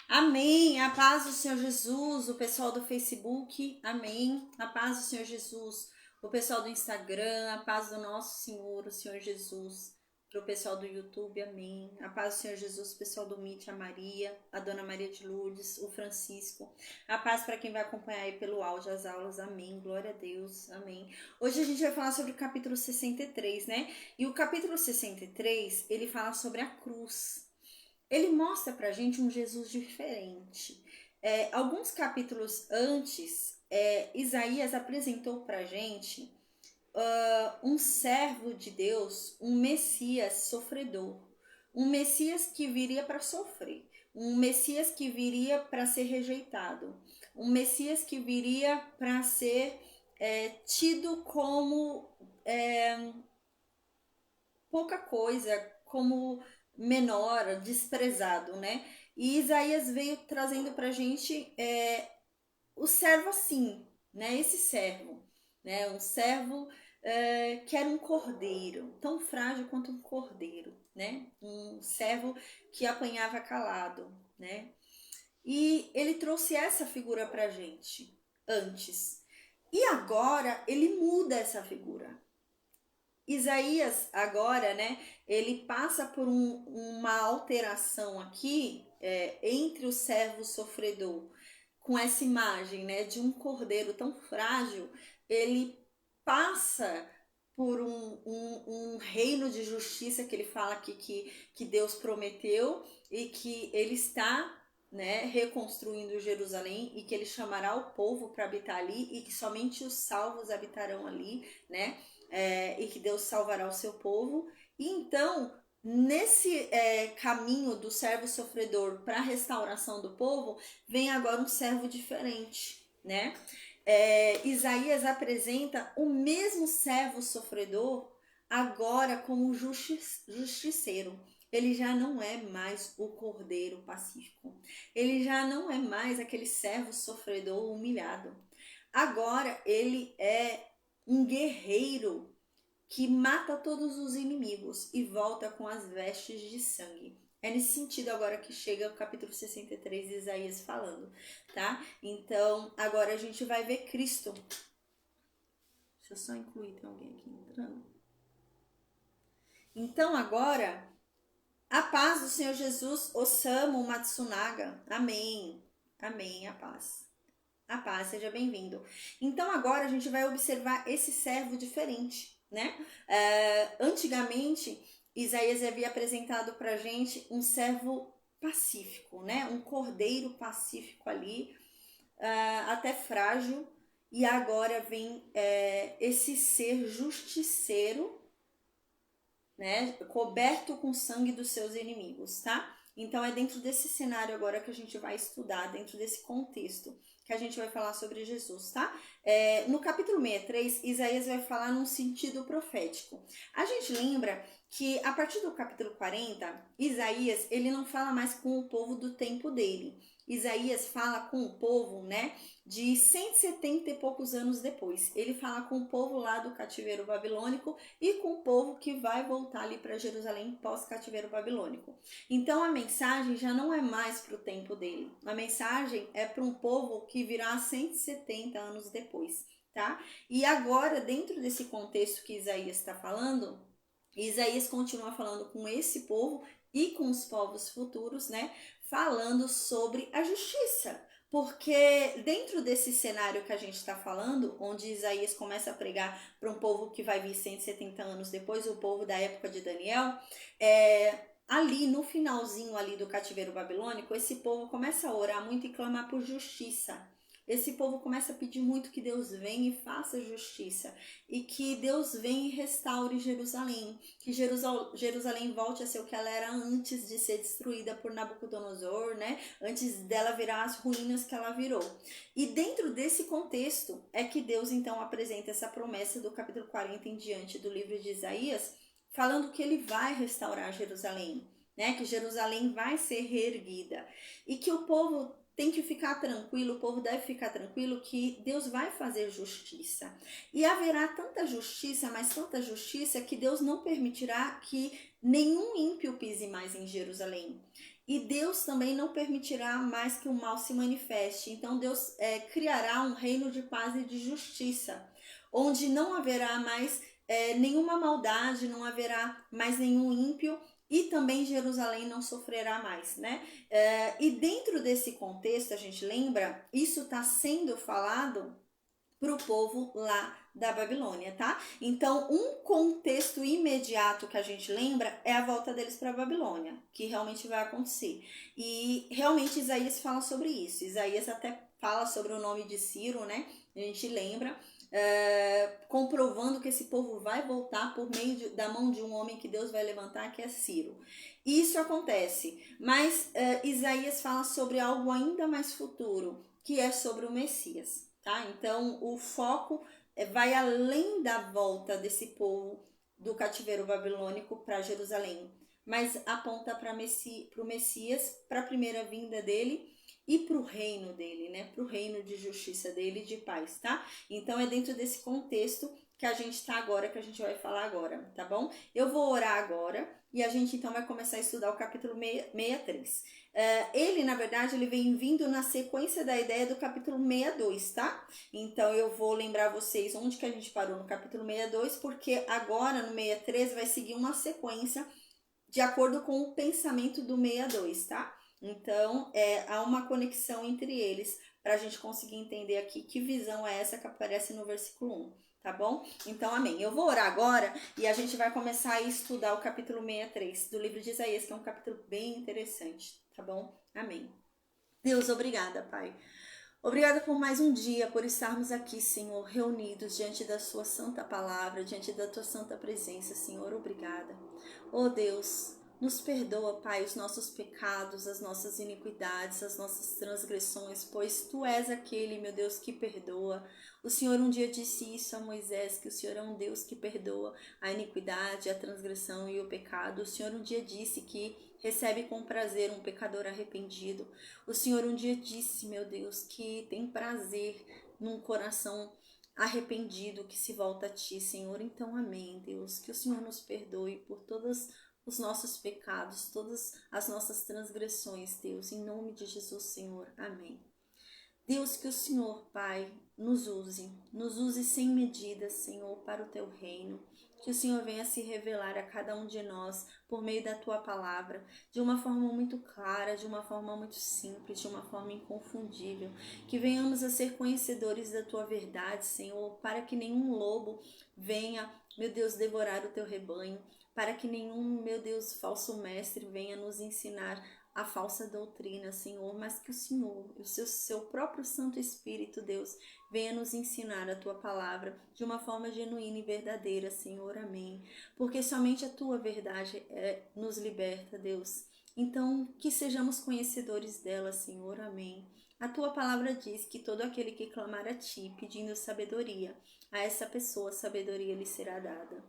Amém. A paz do Senhor Jesus, o pessoal do Facebook, amém. A paz do Senhor Jesus, o pessoal do Instagram, a paz do nosso Senhor, o Senhor Jesus. Para o pessoal do YouTube, amém. A paz do Senhor Jesus, o pessoal do Meet, a Maria, a Dona Maria de Lourdes, o Francisco. A paz para quem vai acompanhar aí pelo áudio as aulas, amém. Glória a Deus, amém. Hoje a gente vai falar sobre o capítulo 63, né? E o capítulo 63, ele fala sobre a cruz. Ele mostra pra gente um Jesus diferente. Alguns capítulos antes, Isaías apresentou pra gente um servo de Deus, um Messias sofredor, um Messias que viria para sofrer, um Messias que viria para ser rejeitado, um Messias que viria para ser tido como pouca coisa, como menor, desprezado, né? E Isaías veio trazendo pra gente o servo assim, né? Esse servo, né? Um servo que era um cordeiro, tão frágil quanto um cordeiro, né? Um servo que apanhava calado, né? E ele trouxe essa figura pra gente antes. E agora ele muda essa figura. Isaías agora, né, ele passa por uma alteração aqui entre o servo sofredor, com essa imagem, né, de um cordeiro tão frágil, ele passa por um reino de justiça que ele fala aqui que Deus prometeu e que ele está, né, reconstruindo Jerusalém e que ele chamará o povo para habitar ali e que somente os salvos habitarão ali, né? E que Deus salvará o seu povo. E então, nesse caminho do servo sofredor para a restauração do povo, vem agora um servo diferente, né? Isaías apresenta o mesmo servo sofredor agora como justiceiro. Ele já não é mais o cordeiro pacífico. Ele já não é mais aquele servo sofredor humilhado. Agora ele é um guerreiro que mata todos os inimigos e volta com as vestes de sangue. É nesse sentido agora que chega o capítulo 63 de Isaías falando, tá? Então, agora a gente vai ver Cristo. Deixa eu só incluir, tem alguém aqui entrando. Então, agora, a paz do Senhor Jesus, Osamu Matsunaga. Amém. Amém, a paz. A paz, seja bem-vindo. Então agora a gente vai observar esse servo diferente, né? Antigamente, Isaías havia apresentado pra gente um servo pacífico, né? Um cordeiro pacífico ali, até frágil, e agora vem esse ser justiceiro, né? Coberto com sangue dos seus inimigos, tá? Então é dentro desse cenário agora que a gente vai estudar, dentro desse contexto, que a gente vai falar sobre Jesus, tá? No capítulo 63, Isaías vai falar num sentido profético. A gente lembra que a partir do capítulo 40, Isaías, ele não fala mais com o povo do tempo dele. Isaías fala com o povo, né, de 170 e poucos anos depois. Ele fala com o povo lá do cativeiro babilônico e com o povo que vai voltar ali para Jerusalém pós-cativeiro babilônico. Então a mensagem já não é mais para o tempo dele. A mensagem é para um povo que virá 170 anos depois, tá? E agora, dentro desse contexto que Isaías está falando, Isaías continua falando com esse povo e com os povos futuros, né? Falando sobre a justiça. Porque dentro desse cenário que a gente está falando, onde Isaías começa a pregar para um povo que vai vir 170 anos depois, o povo da época de Daniel, ali no finalzinho ali do cativeiro babilônico, esse povo começa a orar muito e clamar por justiça. Esse povo começa a pedir muito que Deus venha e faça justiça. E que Deus venha e restaure Jerusalém. Que Jerusalém volte a ser o que ela era antes de ser destruída por Nabucodonosor, né? Antes dela virar as ruínas que ela virou. E dentro desse contexto é que Deus então apresenta essa promessa do capítulo 40 em diante do livro de Isaías, falando que ele vai restaurar Jerusalém, né? Que Jerusalém vai ser reerguida. E que o povo tem que ficar tranquilo, o povo deve ficar tranquilo que Deus vai fazer justiça. E haverá tanta justiça, mas tanta justiça, que Deus não permitirá que nenhum ímpio pise mais em Jerusalém. e Deus também não permitirá mais que o mal se manifeste. Então Deus criará um reino de paz e de justiça, onde não haverá mais nenhuma maldade, não haverá mais nenhum ímpio, e também Jerusalém não sofrerá mais, né? E dentro desse contexto, a gente lembra, isso está sendo falado para o povo lá da Babilônia, tá? Então, um contexto imediato que a gente lembra é a volta deles para a Babilônia, que realmente vai acontecer. E realmente Isaías fala sobre isso. Isaías até fala sobre o nome de Ciro, né? A gente lembra, comprovando que esse povo vai voltar por meio da mão de um homem que Deus vai levantar, que é Ciro. Isso acontece, mas Isaías fala sobre algo ainda mais futuro, que é sobre o Messias. Tá? Então, o foco vai além da volta desse povo do cativeiro babilônico para Jerusalém, mas aponta para o Messias, para a primeira vinda dele e para o reino dele, né? Para o reino de justiça dele e de paz, tá? Então, é dentro desse contexto que a gente está agora, que a gente vai falar agora, tá bom? Eu vou orar agora e a gente então vai começar a estudar o capítulo 63. Ele, na verdade, ele vem vindo na sequência da ideia do capítulo 62, tá? Então, eu vou lembrar vocês onde que a gente parou no capítulo 62, porque agora no 63 vai seguir uma sequência de acordo com o pensamento do 62, tá? Então, há uma conexão entre eles para a gente conseguir entender aqui que visão é essa que aparece no versículo 1, tá bom? Então, amém. Eu vou orar agora e a gente vai começar a estudar o capítulo 63 do livro de Isaías, que é um capítulo bem interessante, tá bom? Amém. Deus, obrigada, Pai. Obrigada por mais um dia, por estarmos aqui, Senhor, reunidos diante da sua santa palavra, diante da tua santa presença, Senhor. Obrigada. Oh Deus, nos perdoa, Pai, os nossos pecados, as nossas iniquidades, as nossas transgressões, pois tu és aquele, meu Deus, que perdoa. O Senhor um dia disse isso a Moisés, que o Senhor é um Deus que perdoa a iniquidade, a transgressão e o pecado. O Senhor um dia disse que recebe com prazer um pecador arrependido. O Senhor um dia disse, meu Deus, que tem prazer num coração arrependido que se volta a Ti, Senhor. Então, amém, Deus. Que o Senhor nos perdoe por todos os nossos pecados, todas as nossas transgressões, Deus. Em nome de Jesus, Senhor. Amém. Deus, que o Senhor, Pai, nos use sem medida, Senhor, para o Teu reino. Que o Senhor venha se revelar a cada um de nós por meio da Tua palavra, de uma forma muito clara, de uma forma muito simples, de uma forma inconfundível. Que venhamos a ser conhecedores da Tua verdade, Senhor, para que nenhum lobo venha, meu Deus, devorar o Teu rebanho, para que nenhum, meu Deus, falso mestre venha nos ensinar a falsa doutrina, Senhor, mas que o Senhor, o seu próprio Santo Espírito, Deus, venha nos ensinar a Tua palavra de uma forma genuína e verdadeira, Senhor, amém. Porque somente a Tua verdade nos liberta, Deus. Então, que sejamos conhecedores dela, Senhor, amém. A Tua palavra diz que todo aquele que clamar a Ti, pedindo sabedoria, a essa pessoa sabedoria lhe será dada.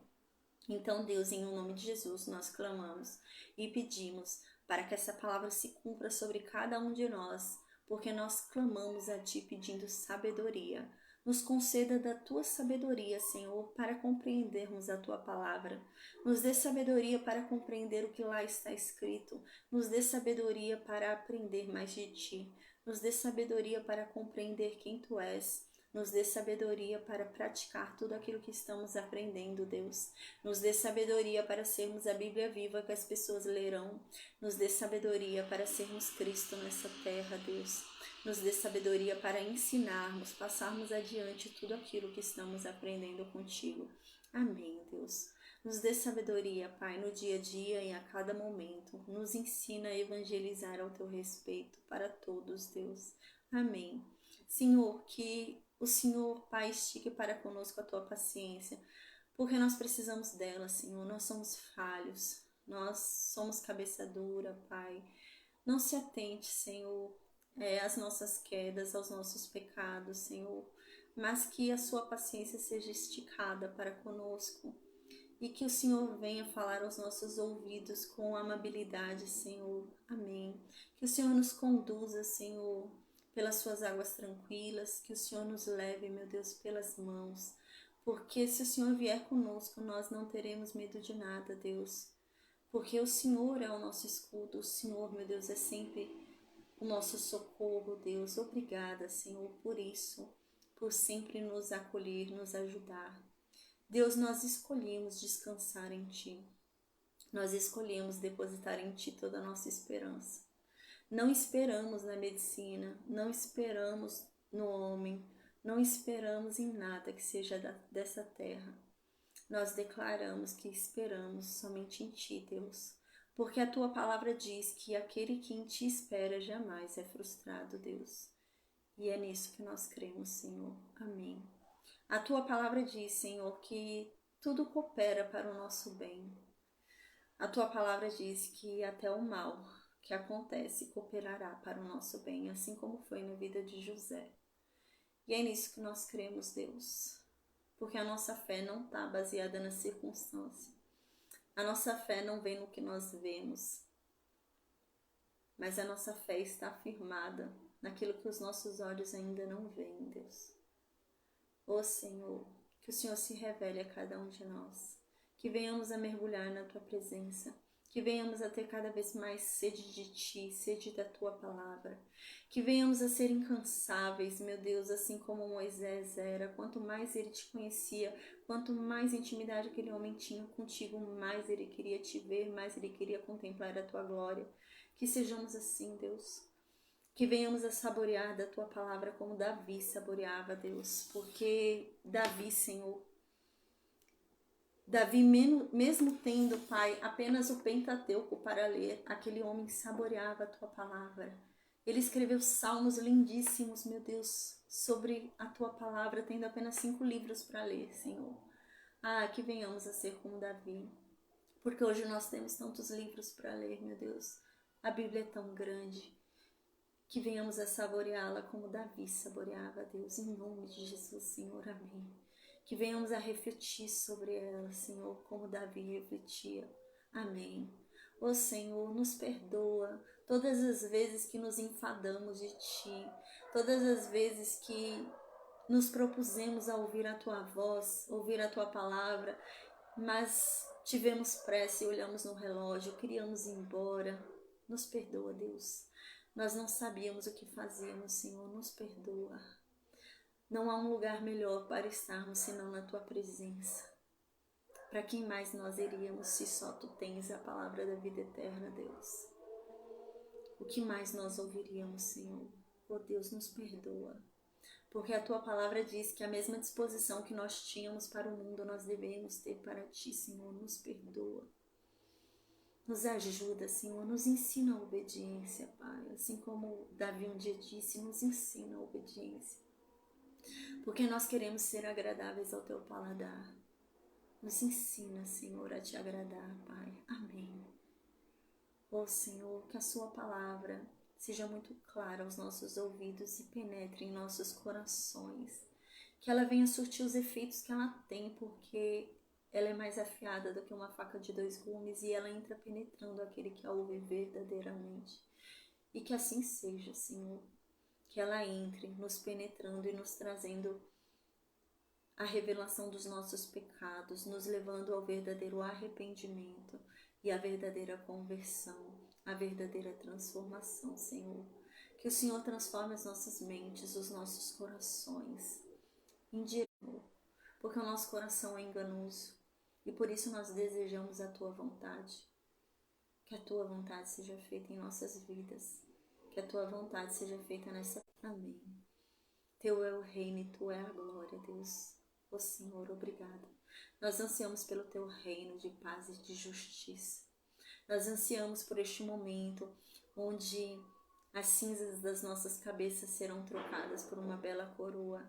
Então, Deus, em nome de Jesus, nós clamamos e pedimos para que essa palavra se cumpra sobre cada um de nós, porque nós clamamos a Ti pedindo sabedoria. Nos conceda da Tua sabedoria, Senhor, para compreendermos a Tua palavra. Nos dê sabedoria para compreender o que lá está escrito. Nos dê sabedoria para aprender mais de Ti. Nos dê sabedoria para compreender quem Tu és. Nos dê sabedoria para praticar tudo aquilo que estamos aprendendo, Deus. Nos dê sabedoria para sermos a Bíblia viva que as pessoas lerão. Nos dê sabedoria para sermos Cristo nessa terra, Deus. Nos dê sabedoria para ensinarmos, passarmos adiante tudo aquilo que estamos aprendendo contigo. Amém, Deus. Nos dê sabedoria, Pai, no dia a dia e a cada momento. Nos ensina a evangelizar ao Teu respeito para todos, Deus. Amém. Senhor, que o Senhor, Pai, estique para conosco a Tua paciência, porque nós precisamos dela, Senhor. Nós somos falhos, nós somos cabeça dura, Pai. Não se atente, Senhor, às nossas quedas, aos nossos pecados, Senhor, mas que a Sua paciência seja esticada para conosco e que o Senhor venha falar aos nossos ouvidos com amabilidade, Senhor. Amém. Que o Senhor nos conduza, Senhor, pelas Suas águas tranquilas, que o Senhor nos leve, meu Deus, pelas mãos, porque se o Senhor vier conosco, nós não teremos medo de nada, Deus, porque o Senhor é o nosso escudo, o Senhor, meu Deus, é sempre o nosso socorro, Deus. Obrigada, Senhor, por isso, por sempre nos acolher, nos ajudar. Deus, nós escolhemos descansar em Ti. Nós escolhemos depositar em Ti toda a nossa esperança. Não esperamos na medicina, não esperamos no homem, não esperamos em nada que seja dessa terra. Nós declaramos que esperamos somente em Ti, Deus, porque a Tua palavra diz que aquele que em Ti espera jamais é frustrado, Deus. E é nisso que nós cremos, Senhor. Amém. A Tua palavra diz, Senhor, que tudo coopera para o nosso bem. A Tua palavra diz que até o mal que acontece cooperará para o nosso bem, assim como foi na vida de José. E é nisso que nós cremos, Deus, porque a nossa fé não está baseada na circunstância. A nossa fé não vem no que nós vemos, mas a nossa fé está firmada naquilo que os nossos olhos ainda não veem, Deus. Ó Senhor, que o Senhor se revele a cada um de nós, que venhamos a mergulhar na Tua presença, que venhamos a ter cada vez mais sede de Ti, sede da Tua palavra, que venhamos a ser incansáveis, meu Deus, assim como Moisés era. Quanto mais ele Te conhecia, quanto mais intimidade aquele homem tinha contigo, mais ele queria Te ver, mais ele queria contemplar a Tua glória. Que sejamos assim, Deus. Que venhamos a saborear da Tua palavra como Davi saboreava, Deus. Porque Davi, Senhor, Davi, mesmo tendo, Pai, apenas o Pentateuco para ler, aquele homem saboreava a Tua palavra. Ele escreveu salmos lindíssimos, meu Deus, sobre a Tua palavra, tendo apenas 5 livros para ler, Senhor. Que venhamos a ser como Davi, porque hoje nós temos tantos livros para ler, meu Deus. A Bíblia é tão grande. Que venhamos a saboreá-la como Davi saboreava, Deus, em nome de Jesus, Senhor, amém. Que venhamos a refletir sobre ela, Senhor, como Davi refletia, amém. Ó Senhor, nos perdoa todas as vezes que nos enfadamos de Ti, todas as vezes que nos propusemos a ouvir a Tua voz, ouvir a Tua palavra, mas tivemos pressa e olhamos no relógio, queríamos ir embora. Nos perdoa, Deus. Nós não sabíamos o que fazíamos, Senhor, nos perdoa. Não há um lugar melhor para estarmos senão na Tua presença. Para quem mais nós iríamos se só Tu tens a palavra da vida eterna, Deus? O que mais nós ouviríamos, Senhor? Oh Deus, nos perdoa. Porque a Tua palavra diz que a mesma disposição que nós tínhamos para o mundo, nós devemos ter para Ti, Senhor. Nos perdoa. Nos ajuda, Senhor, nos ensina a obediência, Pai. Assim como Davi um dia disse, nos ensina a obediência. Porque nós queremos ser agradáveis ao Teu paladar. Nos ensina, Senhor, a Te agradar, Pai. Amém. Ó Senhor, que a Sua palavra seja muito clara aos nossos ouvidos e penetre em nossos corações. Que ela venha surtir os efeitos que ela tem, porque ela é mais afiada do que uma faca de 2 gumes e ela entra penetrando aquele que a ouve verdadeiramente. E que assim seja, Senhor. Que ela entre nos penetrando e nos trazendo a revelação dos nossos pecados, nos levando ao verdadeiro arrependimento e a verdadeira conversão, a verdadeira transformação, Senhor. Que o Senhor transforme as nossas mentes, os nossos corações em direção, porque o nosso coração é enganoso e por isso nós desejamos a Tua vontade. Que a Tua vontade seja feita em nossas vidas, que a Tua vontade seja feita nessa... Amém. Teu é o reino e Tu é a glória, Deus. Ó Senhor, obrigada. Nós ansiamos pelo Teu reino de paz e de justiça. Nós ansiamos por este momento onde as cinzas das nossas cabeças serão trocadas por uma bela coroa.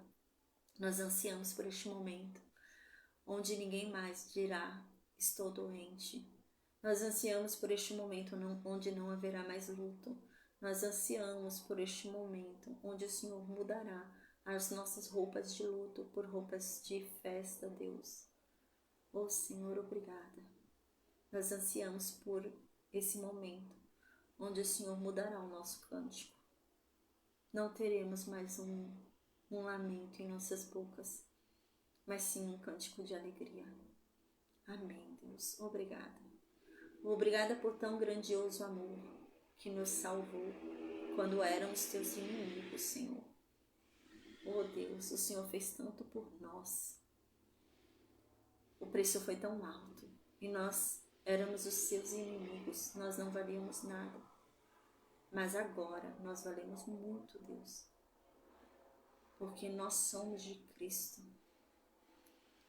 Nós ansiamos por este momento onde ninguém mais dirá, estou doente. Nós ansiamos por este momento onde não haverá mais luto. Nós ansiamos por este momento onde o Senhor mudará as nossas roupas de luto por roupas de festa, Deus. Ó Senhor, obrigada. Nós ansiamos por esse momento onde o Senhor mudará o nosso cântico. Não teremos mais um lamento em nossas bocas, mas sim um cântico de alegria. Amém, Deus. Obrigada. Obrigada por tão grandioso amor que nos salvou quando éramos teus inimigos, Senhor. Oh Deus, o Senhor fez tanto por nós. O preço foi tão alto e nós éramos os seus inimigos, nós não valíamos nada. Mas agora nós valemos muito, Deus, porque nós somos de Cristo.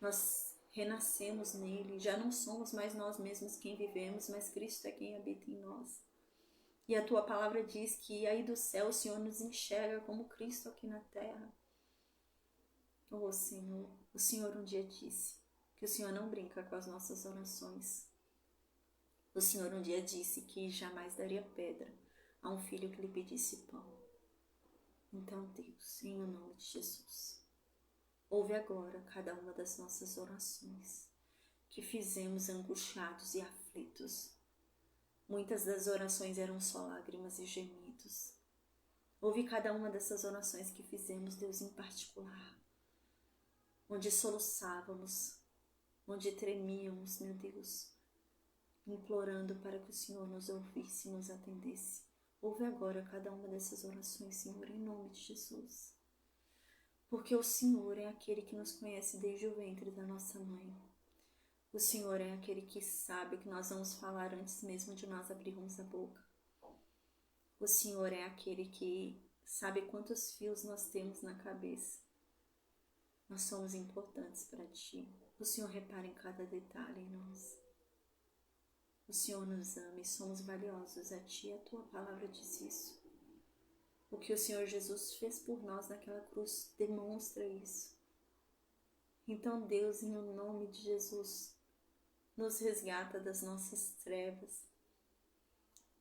Nós renascemos nele, já não somos mais nós mesmos quem vivemos, mas Cristo é quem habita em nós. E a tua palavra diz que aí do céu o Senhor nos enxerga como Cristo aqui na terra. Oh Senhor, o Senhor um dia disse que o Senhor não brinca com as nossas orações. O Senhor um dia disse que jamais daria pedra a um filho que lhe pedisse pão. Então, Deus, em nome de Jesus, ouve agora cada uma das nossas orações que fizemos angustiados e aflitos. Muitas das orações eram só lágrimas e gemidos. Ouve cada uma dessas orações que fizemos, Deus, em particular, onde soluçávamos, onde tremíamos, meu Deus, implorando para que o Senhor nos ouvisse e nos atendesse. Ouve agora cada uma dessas orações, Senhor, em nome de Jesus. Porque o Senhor é aquele que nos conhece desde o ventre da nossa mãe. O Senhor é aquele que sabe o que nós vamos falar antes mesmo de nós abrirmos a boca. O Senhor é aquele que sabe quantos fios nós temos na cabeça. Nós somos importantes para Ti. O Senhor repara em cada detalhe em nós. O Senhor nos ama e somos valiosos a Ti. A Tua palavra diz isso. O que o Senhor Jesus fez por nós naquela cruz demonstra isso. Então, Deus, em nome de Jesus, nos resgata das nossas trevas,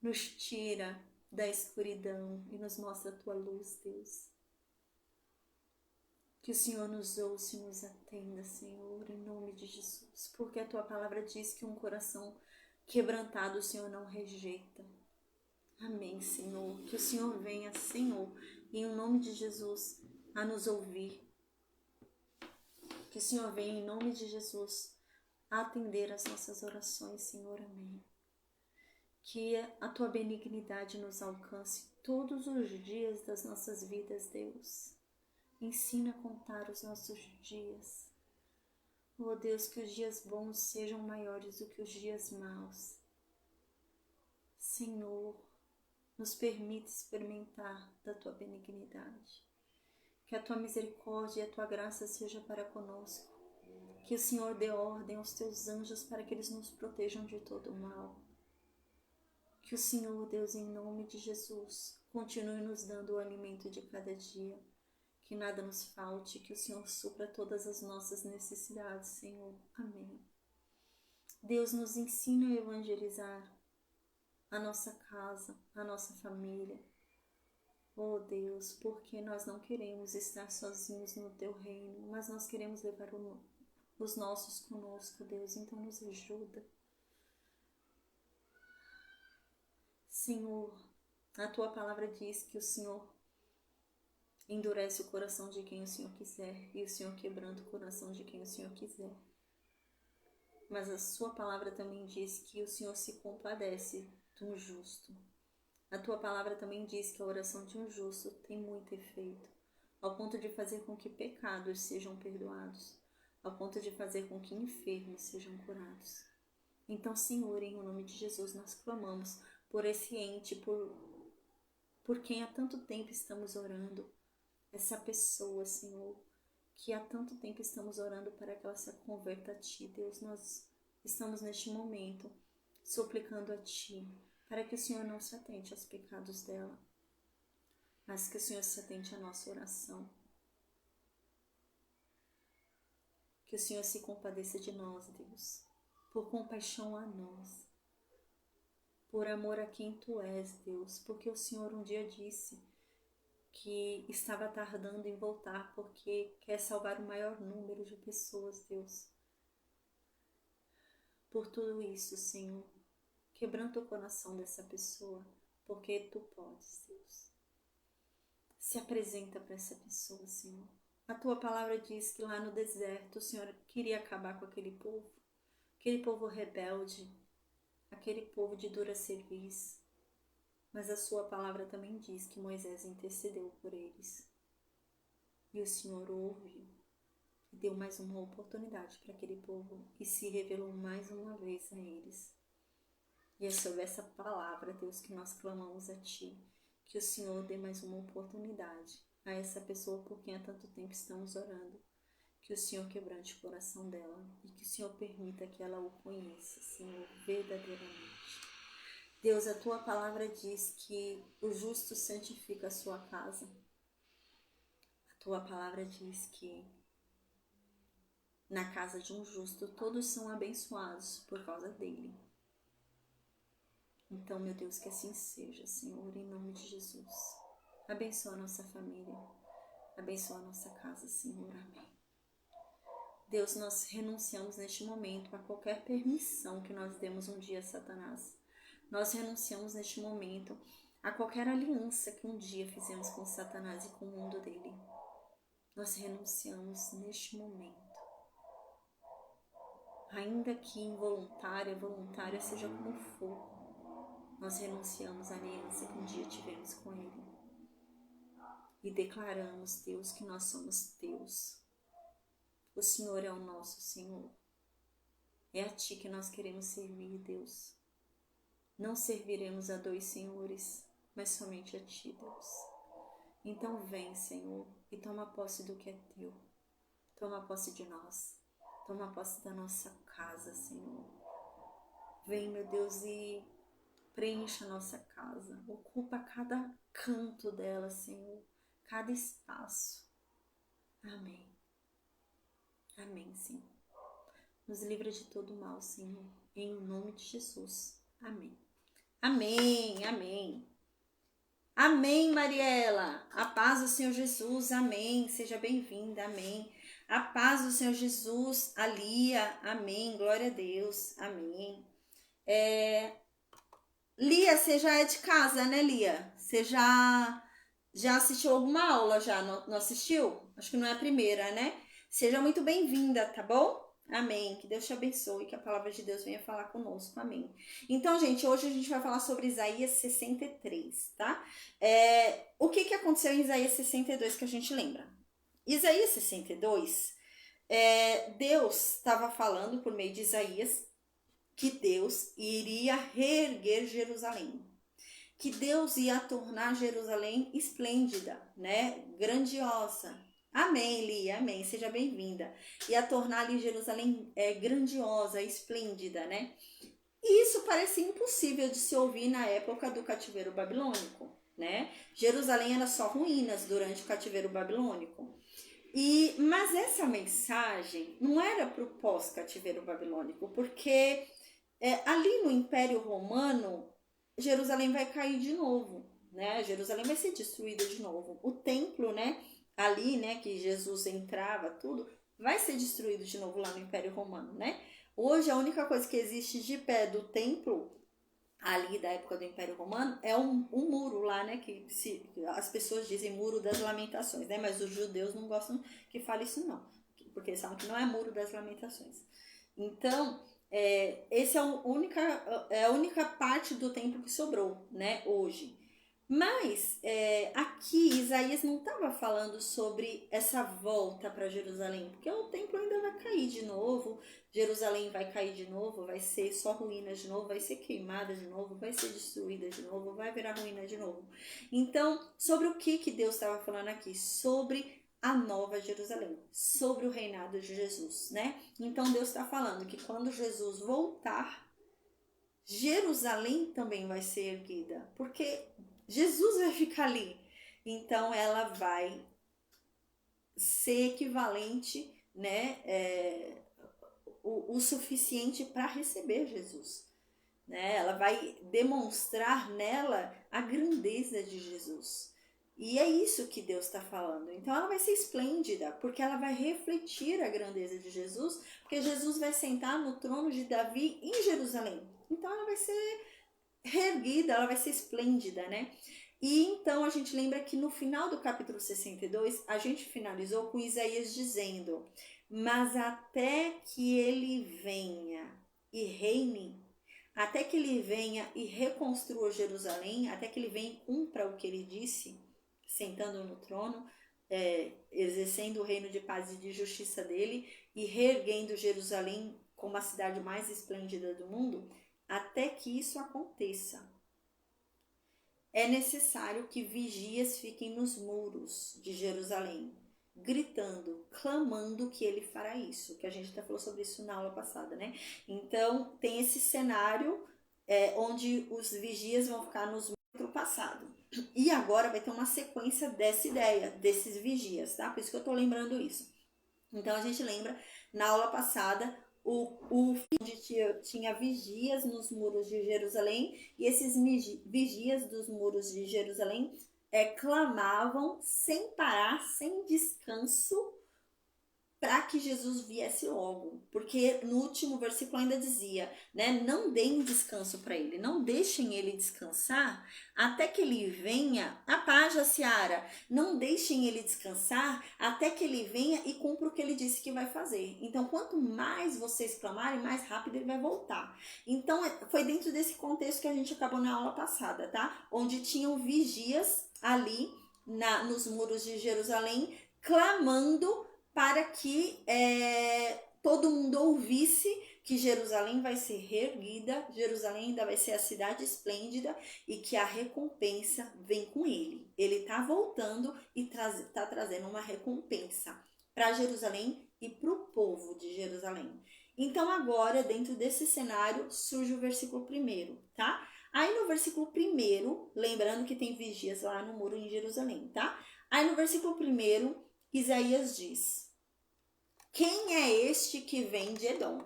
nos tira da escuridão e nos mostra a Tua luz, Deus. Que o Senhor nos ouça e nos atenda, Senhor, em nome de Jesus, porque a Tua palavra diz que um coração quebrantado o Senhor não rejeita. Amém, Senhor. Que o Senhor venha, Senhor, em nome de Jesus, a nos ouvir. Que o Senhor venha, em nome de Jesus, a atender as nossas orações, Senhor. Amém. Que a Tua benignidade nos alcance todos os dias das nossas vidas, Deus. Ensina a contar os nossos dias. Oh Deus, que os dias bons sejam maiores do que os dias maus. Senhor, nos permite experimentar da Tua benignidade. Que a Tua misericórdia e a Tua graça seja para conosco. Que o Senhor dê ordem aos Teus anjos para que eles nos protejam de todo o mal. Que o Senhor, Deus, em nome de Jesus, continue nos dando o alimento de cada dia. Que nada nos falte, que o Senhor supra todas as nossas necessidades, Senhor. Amém. Deus nos ensina a evangelizar a nossa casa, a nossa família. Oh Deus, porque nós não queremos estar sozinhos no Teu reino, mas nós queremos levar os nossos conosco, Deus, então nos ajuda. Senhor, a Tua palavra diz que o Senhor endurece o coração de quem o Senhor quiser e o Senhor quebranta o coração de quem o Senhor quiser. Mas a Sua palavra também diz que o Senhor se compadece do justo. A Tua palavra também diz que a oração de um justo tem muito efeito, ao ponto de fazer com que pecados sejam perdoados, ao ponto de fazer com que enfermos sejam curados. Então, Senhor, em nome de Jesus, nós clamamos por esse ente, por quem há tanto tempo estamos orando, essa pessoa, Senhor, que há tanto tempo estamos orando para que ela se converta a Ti. Deus, nós estamos neste momento suplicando a Ti, para que o Senhor não se atente aos pecados dela, mas que o Senhor se atente à nossa oração. Que o Senhor se compadeça de nós, Deus, por compaixão a nós, por amor a quem Tu és, Deus, porque o Senhor um dia disse que estava tardando em voltar, porque quer salvar o maior número de pessoas, Deus. Por tudo isso, Senhor, quebranta o coração dessa pessoa, porque Tu podes, Deus. Se apresenta para essa pessoa, Senhor. A Tua palavra diz que lá no deserto o Senhor queria acabar com aquele povo rebelde, aquele povo de dura cerviz. Mas a sua palavra também diz que Moisés intercedeu por eles. E o Senhor ouviu e deu mais uma oportunidade para aquele povo e se revelou mais uma vez a eles. E é sobre essa palavra, Deus, que nós clamamos a Ti, que o Senhor dê mais uma oportunidade a essa pessoa por quem há tanto tempo estamos orando. Que o Senhor quebrante o coração dela e que o Senhor permita que ela o conheça, Senhor, verdadeiramente. Deus, a Tua palavra diz que o justo santifica a sua casa. A Tua palavra diz que na casa de um justo todos são abençoados por causa dele. Então, meu Deus, que assim seja, Senhor, em nome de Jesus. Abençoa a nossa família, abençoa a nossa casa, Senhor, amém. Deus, nós renunciamos neste momento a qualquer permissão que nós demos um dia a Satanás. Nós renunciamos neste momento a qualquer aliança que um dia fizemos com Satanás e com o mundo dele. Nós renunciamos neste momento. Ainda que involuntária, voluntária, seja como for, nós renunciamos à aliança que um dia tivemos com ele. E declaramos, Deus, que nós somos Deus. O Senhor é o nosso Senhor. É a Ti que nós queremos servir, Deus. Não serviremos a dois senhores, mas somente a Ti, Deus. Então vem, Senhor, e toma posse do que é Teu. Toma posse de nós. Toma posse da nossa casa, Senhor. Vem, meu Deus, e preencha a nossa casa. Ocupa cada canto dela, Senhor. Cada espaço. Amém. Amém, Senhor. Nos livra de todo mal, Senhor. Em nome de Jesus. Amém. Amém, amém. Amém, Mariela. A paz do Senhor Jesus. Amém. Seja bem-vinda. Amém. A paz do Senhor Jesus. A Lia. Amém. Glória a Deus. Amém. Lia, você já é de casa, né, Lia? Você já assistiu alguma aula já? Não assistiu? Acho que não é a primeira, né? Seja muito bem-vinda, tá bom? Amém. Que Deus te abençoe, que a palavra de Deus venha falar conosco. Amém. Então, gente, hoje a gente vai falar sobre Isaías 63, tá? O que aconteceu em Isaías 62 que a gente lembra? Isaías 62, Deus estava falando por meio de Isaías que Deus iria reerguer Jerusalém. Que Deus ia tornar Jerusalém esplêndida, né? Grandiosa. Amém, Lia, amém, seja bem-vinda. Ia tornar ali Jerusalém grandiosa, esplêndida, né? E isso parece impossível de se ouvir na época do cativeiro babilônico, né? Jerusalém era só ruínas durante o cativeiro babilônico. Mas essa mensagem não era para o pós-cativeiro babilônico, porque ali no Império Romano, Jerusalém vai cair de novo, né? Jerusalém vai ser destruída de novo. O templo, né? Ali, né? Que Jesus entrava, tudo, vai ser destruído de novo lá no Império Romano, né? Hoje, a única coisa que existe de pé do templo, ali da época do Império Romano, é um muro lá, né? Que as pessoas dizem Muro das Lamentações, né? Mas os judeus não gostam que fale isso, não. Porque eles sabem que não é Muro das Lamentações. Então, essa é a única parte do templo que sobrou, né, hoje. Mas aqui Isaías não estava falando sobre essa volta para Jerusalém, porque o templo ainda vai cair de novo, Jerusalém vai cair de novo, vai ser só ruínas de novo, vai ser queimada de novo, vai ser destruída de novo, vai virar ruína de novo. Então, sobre o que Deus estava falando aqui? Sobre a nova Jerusalém, sobre o reinado de Jesus, né? Então Deus está falando que quando Jesus voltar, Jerusalém também vai ser erguida, porque Jesus vai ficar ali. Então ela vai ser equivalente, né? O suficiente para receber Jesus, né? Ela vai demonstrar nela a grandeza de Jesus. E é isso que Deus está falando. Então ela vai ser esplêndida, porque ela vai refletir a grandeza de Jesus, porque Jesus vai sentar no trono de Davi em Jerusalém. Então ela vai ser reerguida, ela vai ser esplêndida, né? E então a gente lembra que no final do capítulo 62, a gente finalizou com Isaías dizendo: mas até que ele venha e reine, até que ele venha e reconstrua Jerusalém, até que ele venha e cumpra o que ele disse, sentando no trono, exercendo o reino de paz e de justiça dele e reerguendo Jerusalém como a cidade mais esplêndida do mundo, até que isso aconteça, é necessário que vigias fiquem nos muros de Jerusalém, gritando, clamando que ele fará isso, que a gente até falou sobre isso na aula passada, né? Então, tem esse cenário onde os vigias vão ficar nos muros do passado. E agora vai ter uma sequência dessa ideia, desses vigias, tá? Por isso que eu tô lembrando isso. Então, a gente lembra, na aula passada, onde tinha vigias nos muros de Jerusalém, e esses vigias dos muros de Jerusalém clamavam sem parar, sem descanso, para que Jesus viesse logo, porque no último versículo ainda dizia, né, não deem descanso para ele, não deixem ele descansar até que ele venha, a paz, Ciara, não deixem ele descansar até que ele venha e cumpra o que ele disse que vai fazer. Então, quanto mais vocês clamarem, mais rápido ele vai voltar. Então, foi dentro desse contexto que a gente acabou na aula passada, tá? Onde tinham vigias ali nos muros de Jerusalém, clamando para que todo mundo ouvisse que Jerusalém vai ser reerguida, Jerusalém ainda vai ser a cidade esplêndida e que a recompensa vem com ele. Ele está voltando e está trazendo uma recompensa para Jerusalém e para o povo de Jerusalém. Então agora, dentro desse cenário, surge o versículo 1, tá? Aí no versículo 1, lembrando que tem vigias lá no muro em Jerusalém, tá? Aí no versículo 1, Isaías diz: quem é este que vem de Edom,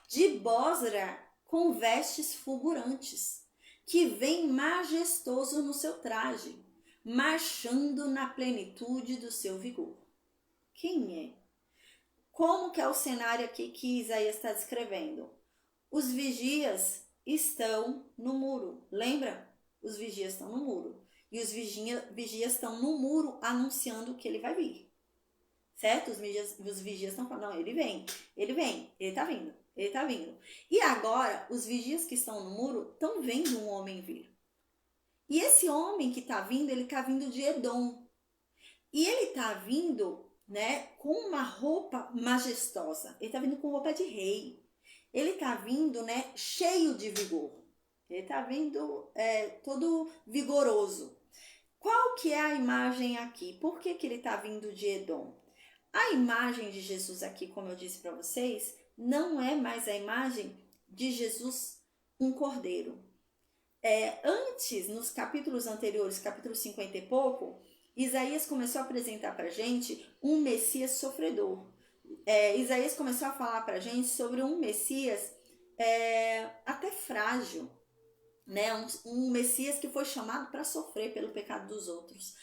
de Bosra, com vestes fulgurantes, que vem majestoso no seu traje, marchando na plenitude do seu vigor? Quem é? Como que é o cenário aqui que Isaías está descrevendo? Os vigias estão no muro, lembra? Os vigias estão no muro. E os vigias estão no muro anunciando que ele vai vir. Certo? Os vigias estão falando, não, ele vem, ele tá vindo. E agora, os vigias que estão no muro estão vendo um homem vir. E esse homem que tá vindo, ele tá vindo de Edom. E ele tá vindo, né, com uma roupa majestosa. Ele tá vindo com roupa de rei. Ele tá vindo, né, cheio de vigor. Ele tá vindo todo vigoroso. Qual que é a imagem aqui? Por que ele tá vindo de Edom? A imagem de Jesus aqui, como eu disse para vocês, não é mais a imagem de Jesus um cordeiro. Antes, nos capítulos anteriores, capítulo 50 e pouco, Isaías começou a apresentar para a gente um Messias sofredor. Isaías começou a falar para a gente sobre um Messias até frágil, né? Um Messias que foi chamado para sofrer pelo pecado dos outros.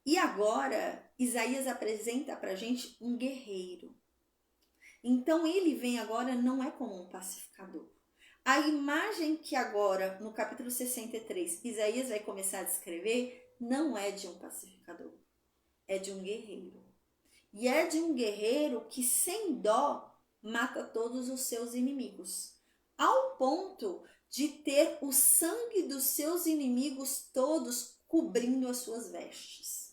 E agora, Isaías apresenta pra gente um guerreiro. Então, ele vem agora não é como um pacificador. A imagem que agora, no capítulo 63, Isaías vai começar a descrever, não é de um pacificador. É de um guerreiro. E é de um guerreiro que, sem dó, mata todos os seus inimigos. Ao ponto de ter o sangue dos seus inimigos todos cobrindo as suas vestes.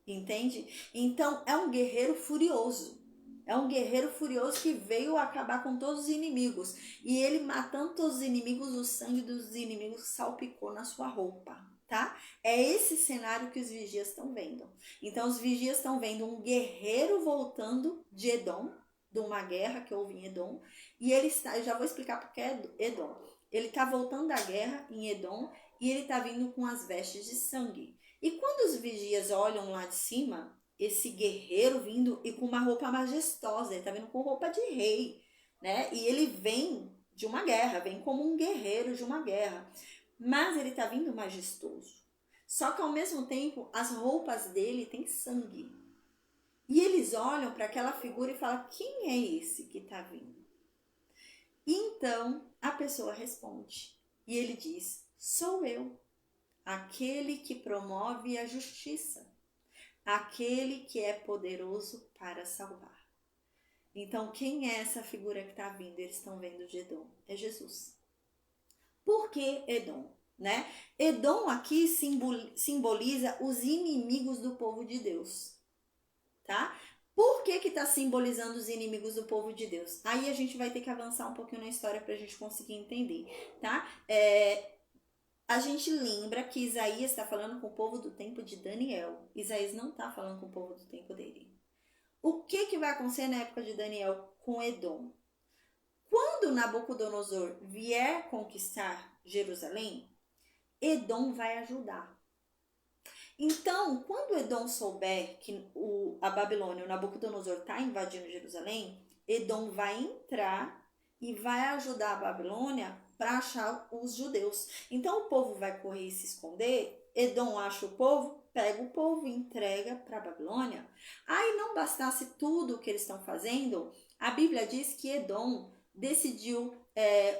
Entende? Então, é um guerreiro furioso. É um guerreiro furioso que veio acabar com todos os inimigos. E ele matando todos os inimigos, o sangue dos inimigos salpicou na sua roupa, tá? É esse cenário que os vigias estão vendo. Então, os vigias estão vendo um guerreiro voltando de Edom, de uma guerra que houve em Edom. E ele está, eu já vou explicar porque é Edom. Ele está voltando da guerra em Edom e ele está vindo com as vestes de sangue. E quando os vigias olham lá de cima, esse guerreiro vindo e com uma roupa majestosa, ele tá vindo com roupa de rei, né? E ele vem de uma guerra, vem como um guerreiro de uma guerra. Mas ele tá vindo majestoso. Só que ao mesmo tempo, as roupas dele têm sangue. E eles olham para aquela figura e falam, quem é esse que tá vindo? E então, a pessoa responde. E ele diz, sou eu. Aquele que promove a justiça, aquele que é poderoso para salvar. Então, quem é essa figura que está vindo? Eles estão vendo de Edom. É Jesus. Por que Edom? Né? Edom aqui simboliza os inimigos do povo de Deus, tá? Por que está simbolizando os inimigos do povo de Deus? Aí a gente vai ter que avançar um pouquinho na história para a gente conseguir entender, tá? A gente lembra que Isaías está falando com o povo do tempo de Daniel. Isaías não está falando com o povo do tempo dele. O que vai acontecer na época de Daniel com Edom? Quando Nabucodonosor vier conquistar Jerusalém, Edom vai ajudar. Então, quando Edom souber que a Babilônia, o Nabucodonosor está invadindo Jerusalém, Edom vai entrar e vai ajudar a Babilônia para achar os judeus. Então, o povo vai correr e se esconder, Edom acha o povo, pega o povo e entrega para a Babilônia. Aí não bastasse tudo o que eles estão fazendo, a Bíblia diz que Edom decidiu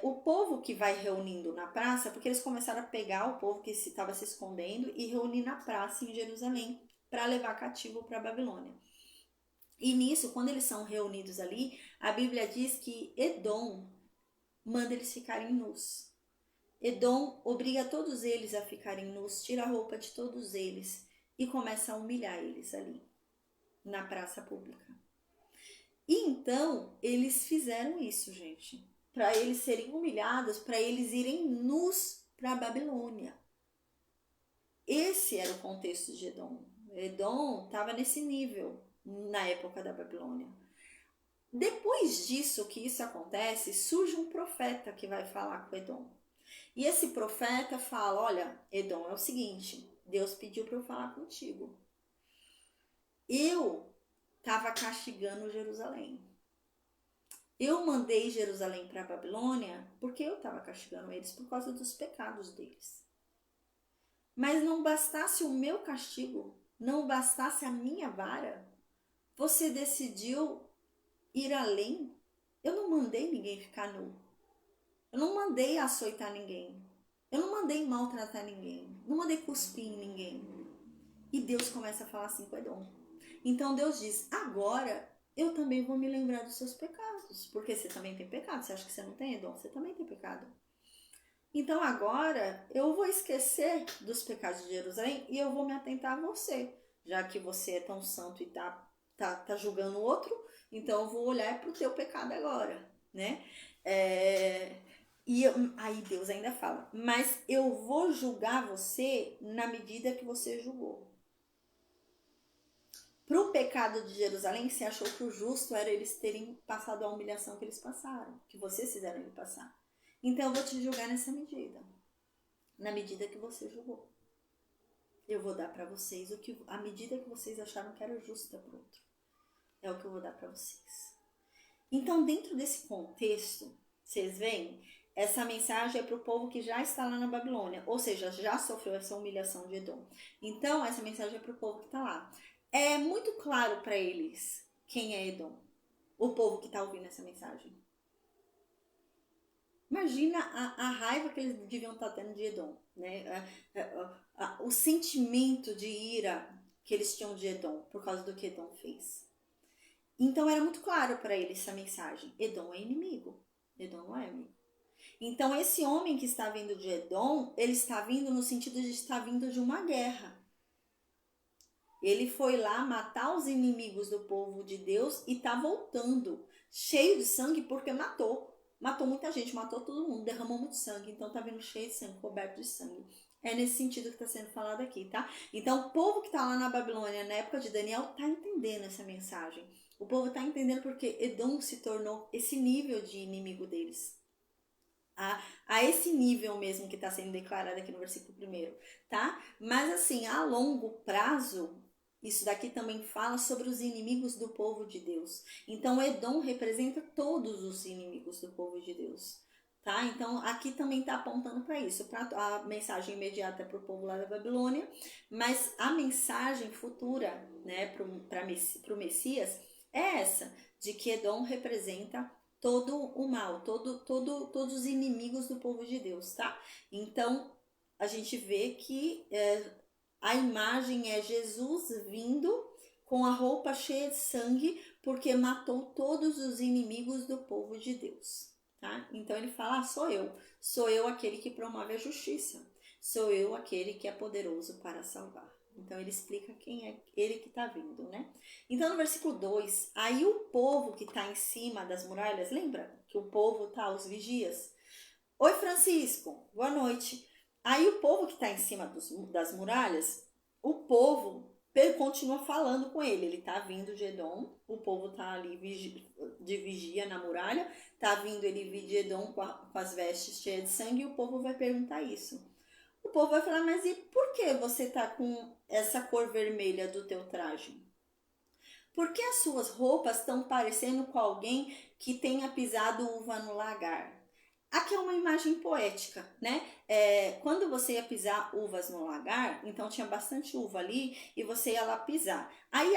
o povo que vai reunindo na praça, porque eles começaram a pegar o povo que estava se escondendo e reunir na praça em Jerusalém para levar cativo para a Babilônia. E nisso, quando eles são reunidos ali, a Bíblia diz que Edom manda eles ficarem nus. Edom obriga todos eles a ficarem nus, tira a roupa de todos eles e começa a humilhar eles ali, na praça pública. E então, eles fizeram isso, gente, para eles serem humilhados, para eles irem nus para a Babilônia. Esse era o contexto de Edom. Edom estava nesse nível na época da Babilônia. Depois disso, que isso acontece, surge um profeta que vai falar com Edom. E esse profeta fala, olha, Edom, é o seguinte, Deus pediu para eu falar contigo. Eu estava castigando Jerusalém. Eu mandei Jerusalém para a Babilônia porque eu estava castigando eles por causa dos pecados deles. Mas não bastasse o meu castigo, não bastasse a minha vara, você decidiu ir além. Eu não mandei ninguém ficar nu. Eu não mandei açoitar ninguém. Eu não mandei maltratar ninguém. Não mandei cuspir em ninguém. E Deus começa a falar assim com Edom. Então Deus diz, agora eu também vou me lembrar dos seus pecados. Porque você também tem pecado. Você acha que você não tem, Edom? Você também tem pecado. Então agora eu vou esquecer dos pecados de Jerusalém e eu vou me atentar a você. Já que você é tão santo e tá julgando o outro, então eu vou olhar para o teu pecado agora, né? E aí Deus ainda fala, mas eu vou julgar você na medida que você julgou. Para o pecado de Jerusalém, você achou que o justo era eles terem passado a humilhação que eles passaram, que vocês fizeram ele passar. Então eu vou te julgar nessa medida, na medida que você julgou. Eu vou dar para vocês a medida que vocês acharam que era justa para o outro. É o que eu vou dar para vocês. Então, dentro desse contexto, vocês veem, essa mensagem é para o povo que já está lá na Babilônia, ou seja, já sofreu essa humilhação de Edom. Então, essa mensagem é para o povo que está lá. É muito claro para eles quem é Edom, o povo que está ouvindo essa mensagem. Imagina a raiva que eles deviam estar tendo de Edom, né? O sentimento de ira que eles tinham de Edom por causa do que Edom fez. Então era muito claro para eles essa mensagem. Edom é inimigo. Edom não é amigo. Então esse homem que está vindo de Edom, ele está vindo no sentido de estar vindo de uma guerra. Ele foi lá matar os inimigos do povo de Deus e está voltando cheio de sangue porque matou. Matou muita gente, matou todo mundo, derramou muito sangue. Então tá vindo cheio de sangue, coberto de sangue. É nesse sentido que está sendo falado aqui, tá? Então o povo que está lá na Babilônia, na época de Daniel, está entendendo essa mensagem. O povo está entendendo porque Edom se tornou esse nível de inimigo deles. A esse nível mesmo que está sendo declarado aqui no versículo 1, tá? Mas assim, a longo prazo, isso daqui também fala sobre os inimigos do povo de Deus. Então Edom representa todos os inimigos do povo de Deus, tá? Então aqui também está apontando para isso, para a mensagem imediata para o povo lá da Babilônia, mas a mensagem futura, né, para o Messias é essa, de que Edom representa todo o mal, todos os inimigos do povo de Deus, tá? Então a gente vê que a imagem é Jesus vindo com a roupa cheia de sangue, porque matou todos os inimigos do povo de Deus, tá? Então ele fala, sou eu aquele que promove a justiça, sou eu aquele que é poderoso para salvar. Então ele explica quem é ele que está vindo, né? Então no versículo 2, aí o povo que está em cima das muralhas, lembra que o povo tá, os vigias? Oi Francisco, boa noite. Aí o povo que está em cima das muralhas, o povo continua falando com ele. Ele tá vindo de Edom, o povo tá ali de vigia na muralha, tá vindo ele vir de Edom com as vestes cheias de sangue, e o povo vai perguntar isso. O povo vai falar, mas e por que você tá com essa cor vermelha do teu traje? Por que as suas roupas estão parecendo com alguém que tenha pisado uva no lagar? Aqui é uma imagem poética, né? Quando você ia pisar uvas no lagar, então tinha bastante uva ali e você ia lá pisar. Aí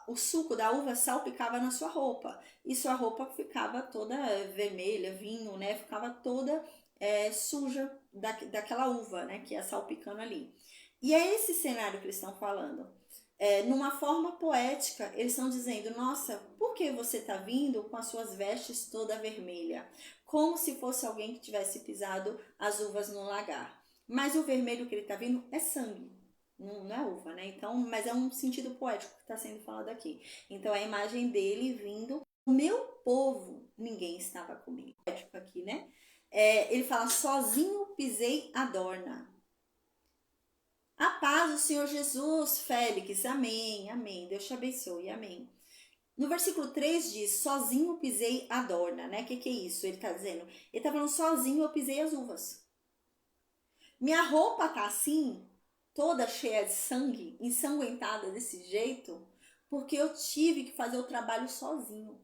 o suco da uva salpicava na sua roupa e sua roupa ficava toda vermelha, vinho, né? Ficava toda suja daquela uva, né? Que ia salpicando ali. E é esse cenário que eles estão falando. Numa forma poética, eles estão dizendo, nossa, por que você está vindo com as suas vestes toda vermelha? Como se fosse alguém que tivesse pisado as uvas no lagar. Mas o vermelho que ele está vindo é sangue, não é uva, né? Então, mas é um sentido poético que está sendo falado aqui. Então, a imagem dele vindo, o meu povo, ninguém estava comigo. Poético aqui, né? Ele fala, sozinho pisei a dorna. A paz do Senhor Jesus, Félix, amém, amém. Deus te abençoe, amém. No versículo 3 diz, sozinho pisei a dorna, né? O que é isso? Ele tá dizendo, ele tá falando, sozinho eu pisei as uvas. Minha roupa tá assim, toda cheia de sangue, ensanguentada desse jeito, porque eu tive que fazer o trabalho sozinho.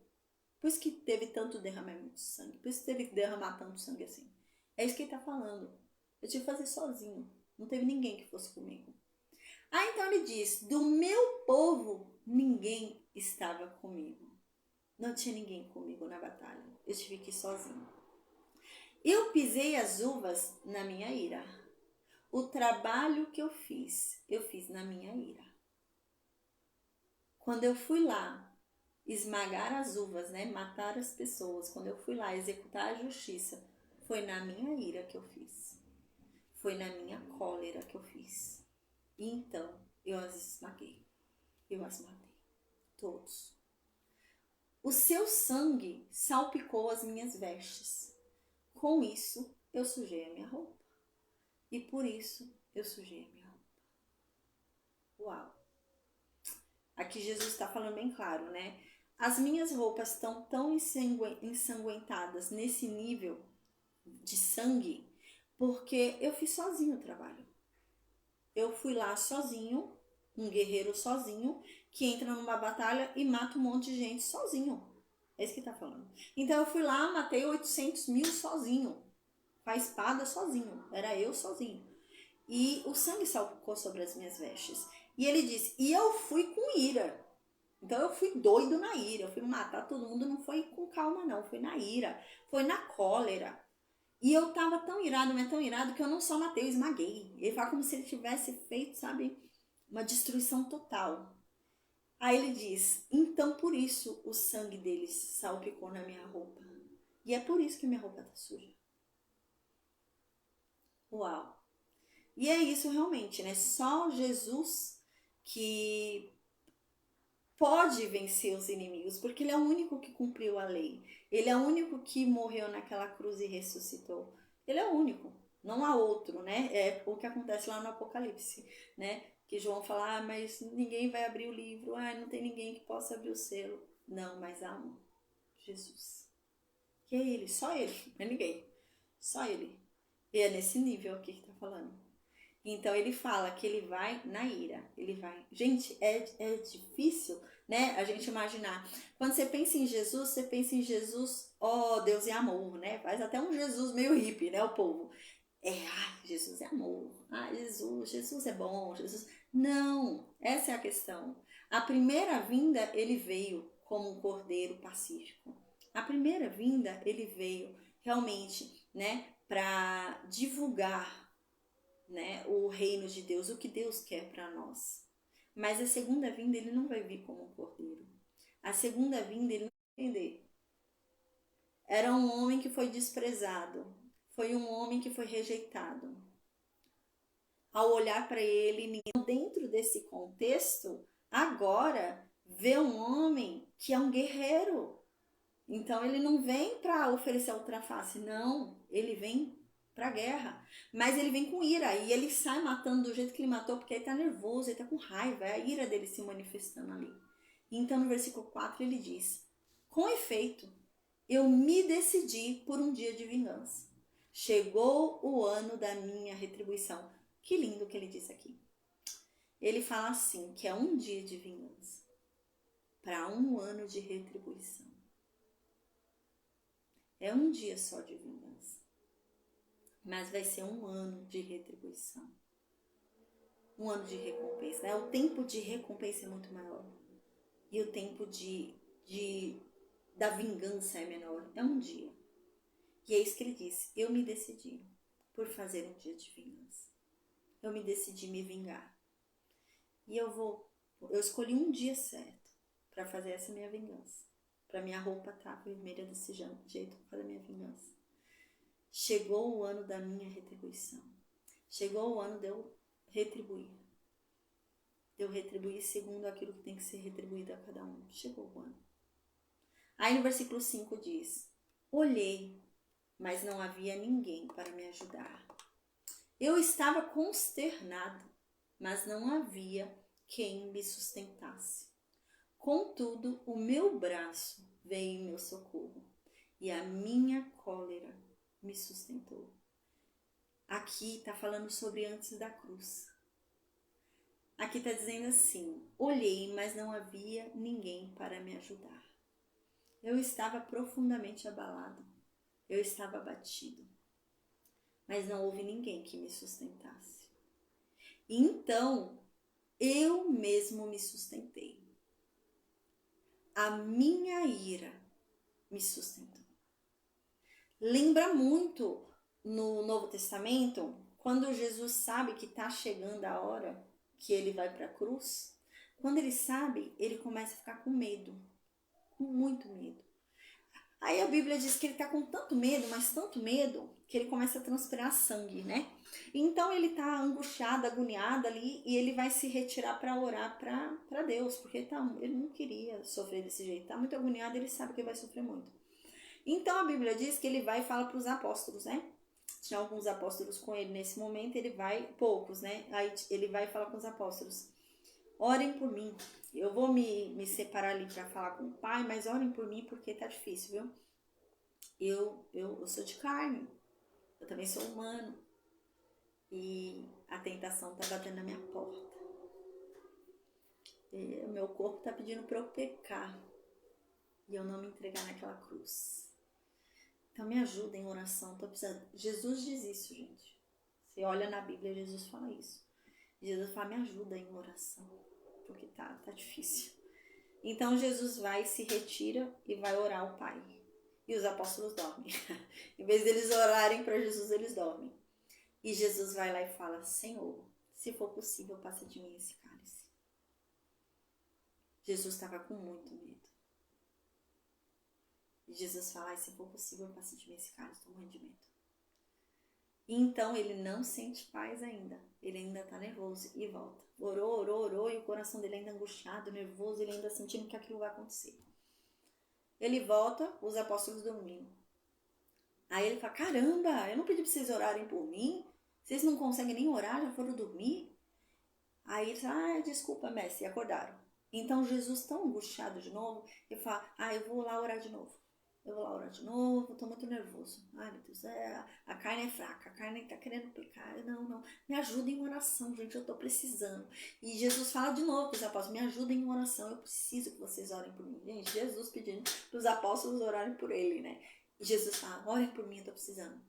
Por isso que teve tanto derramamento de sangue, por isso que teve que derramar tanto sangue assim. É isso que ele tá falando. Eu tive que fazer sozinho. Não teve ninguém que fosse comigo. Então ele diz, do meu povo ninguém estava comigo. Não tinha ninguém comigo na batalha. Eu tive que ir sozinho. Eu pisei as uvas na minha ira. O trabalho que eu fiz na minha ira. Quando eu fui lá esmagar as uvas, né, matar as pessoas, quando eu fui lá executar a justiça, foi na minha ira que eu fiz. Foi na minha cólera que eu fiz. E então eu as esmaguei. Eu as matei. Todos. O seu sangue salpicou as minhas vestes. Com isso, eu sujei a minha roupa. E por isso, eu sujei a minha roupa. Uau! Aqui Jesus está falando bem claro, né? As minhas roupas estão tão ensanguentadas nesse nível de sangue, porque eu fiz sozinho o trabalho. Eu fui lá sozinho, um guerreiro sozinho, que entra numa batalha e mata um monte de gente sozinho. É isso que tá falando. Então eu fui lá, matei 800 mil sozinho, com a espada sozinho, era eu sozinho. E o sangue salpicou sobre as minhas vestes. E ele disse, e eu fui com ira. Então eu fui doido na ira, eu fui matar todo mundo, não foi com calma não, foi na ira, foi na cólera. E eu tava tão irado, mas tão irado, que eu não só matei, eu esmaguei. Ele fala como se ele tivesse feito, sabe, uma destruição total. Aí ele diz, então por isso o sangue deles salpicou na minha roupa. E é por isso que minha roupa tá suja. Uau! E é isso realmente, né? Só Jesus que pode vencer os inimigos, porque ele é o único que cumpriu a lei. Ele é o único que morreu naquela cruz e ressuscitou. Ele é o único, não há outro, né? É o que acontece lá no Apocalipse, né? Que João fala, mas ninguém vai abrir o livro, não tem ninguém que possa abrir o selo. Não, mas há um, Jesus. Que é ele, só ele, não é ninguém. Só ele. E é nesse nível aqui que tá falando. Então ele fala que ele vai na ira, ele vai. Gente, é difícil, né? A gente imaginar. Quando você pensa em Jesus, ó, Deus é amor, né? Faz até um Jesus meio hippie, né? O povo. Jesus é amor. Jesus é bom, Jesus. Não, essa é a questão. A primeira vinda ele veio como um cordeiro pacífico. A primeira vinda ele veio realmente, né, para divulgar, né, o reino de Deus, o que Deus quer para nós. Mas a segunda vinda ele não vai vir como um cordeiro. A segunda vinda ele não vai entender. Era um homem que foi desprezado, foi um homem que foi rejeitado. Ao olhar para ele, dentro desse contexto, agora vê um homem que é um guerreiro. Então ele não vem para oferecer outra face, não, ele vem para a guerra, mas ele vem com ira e ele sai matando do jeito que ele matou porque ele está nervoso, ele está com raiva, é a ira dele se manifestando ali. Então no versículo 4 ele diz: com efeito, eu me decidi por um dia de vingança. Chegou o ano da minha retribuição. Que lindo que ele diz aqui. Ele fala assim, que é um dia de vingança para um ano de retribuição. É um dia só de vingança, mas vai ser um ano de retribuição. Um ano de recompensa. Né? O tempo de recompensa é muito maior. E o tempo da vingança é menor. É um dia. E é isso que ele disse. Eu me decidi por fazer um dia de vingança. Eu me decidi me vingar. E eu escolhi um dia certo para fazer essa minha vingança. Para minha roupa estar vermelha desse jeito para fazer minha vingança. Chegou o ano da minha retribuição. Chegou o ano de eu retribuir. De eu retribuir segundo aquilo que tem que ser retribuído a cada um. Chegou o ano. Aí no versículo 5 diz: olhei, mas não havia ninguém para me ajudar. Eu estava consternado, mas não havia quem me sustentasse. Contudo, o meu braço veio em meu socorro e a minha cólera me sustentou. Aqui está falando sobre antes da cruz. Aqui está dizendo assim: olhei, mas não havia ninguém para me ajudar. Eu estava profundamente abalado. Eu estava abatido. Mas não houve ninguém que me sustentasse. Então, eu mesmo me sustentei. A minha ira me sustentou. Lembra muito no Novo Testamento, quando Jesus sabe que está chegando a hora que ele vai para a cruz. Quando ele sabe, ele começa a ficar com medo. Com muito medo. Aí a Bíblia diz que ele está com tanto medo, mas tanto medo, que ele começa a transpirar sangue, né? Então ele está angustiado, agoniado ali, e ele vai se retirar para orar para Deus, porque ele não queria sofrer desse jeito. Está muito agoniado, ele sabe que vai sofrer muito. Então a Bíblia diz que ele vai e fala para os apóstolos, né? Tinha alguns apóstolos com ele nesse momento, ele vai, poucos, né? Aí ele vai falar com os apóstolos: orem por mim. Eu vou me separar ali para falar com o Pai, mas orem por mim porque tá difícil, viu? Eu sou de carne, eu também sou humano. E a tentação tá batendo na minha porta. E o meu corpo tá pedindo para eu pecar e eu não me entregar naquela cruz. Então me ajuda em oração, tô precisando. Jesus diz isso, gente. Você olha na Bíblia, Jesus fala isso. Jesus fala: me ajuda em oração, porque tá difícil. Então Jesus vai, se retira e vai orar ao Pai. E os apóstolos dormem. Em vez deles orarem para Jesus, eles dormem. E Jesus vai lá e fala: Senhor, se for possível, passa de mim esse cálice. Jesus estava com muito medo. E Jesus fala: se for possível, passa de mim esse cálice, estou morrendo de medo. E então ele não sente paz ainda. Ele ainda está nervoso e volta. Orou, e o coração dele ainda angustiado, nervoso, ele ainda sentindo que aquilo vai acontecer. Ele volta, os apóstolos dormindo. Aí ele fala: caramba, eu não pedi para vocês orarem por mim? Vocês não conseguem nem orar, já foram dormir? Aí ele fala: desculpa, mestre, e acordaram. Então Jesus, tão angustiado de novo, ele fala: eu vou lá orar de novo. Eu vou lá orar de novo, tô muito nervoso. Ai, meu Deus, a carne é fraca, a carne tá querendo pecar. Não, me ajuda em oração, gente, eu tô precisando. E Jesus fala de novo para os apóstolos: me ajudem em oração, eu preciso que vocês orem por mim. Gente, Jesus pedindo para os apóstolos orarem por ele, né? E Jesus fala: orem por mim, eu tô precisando.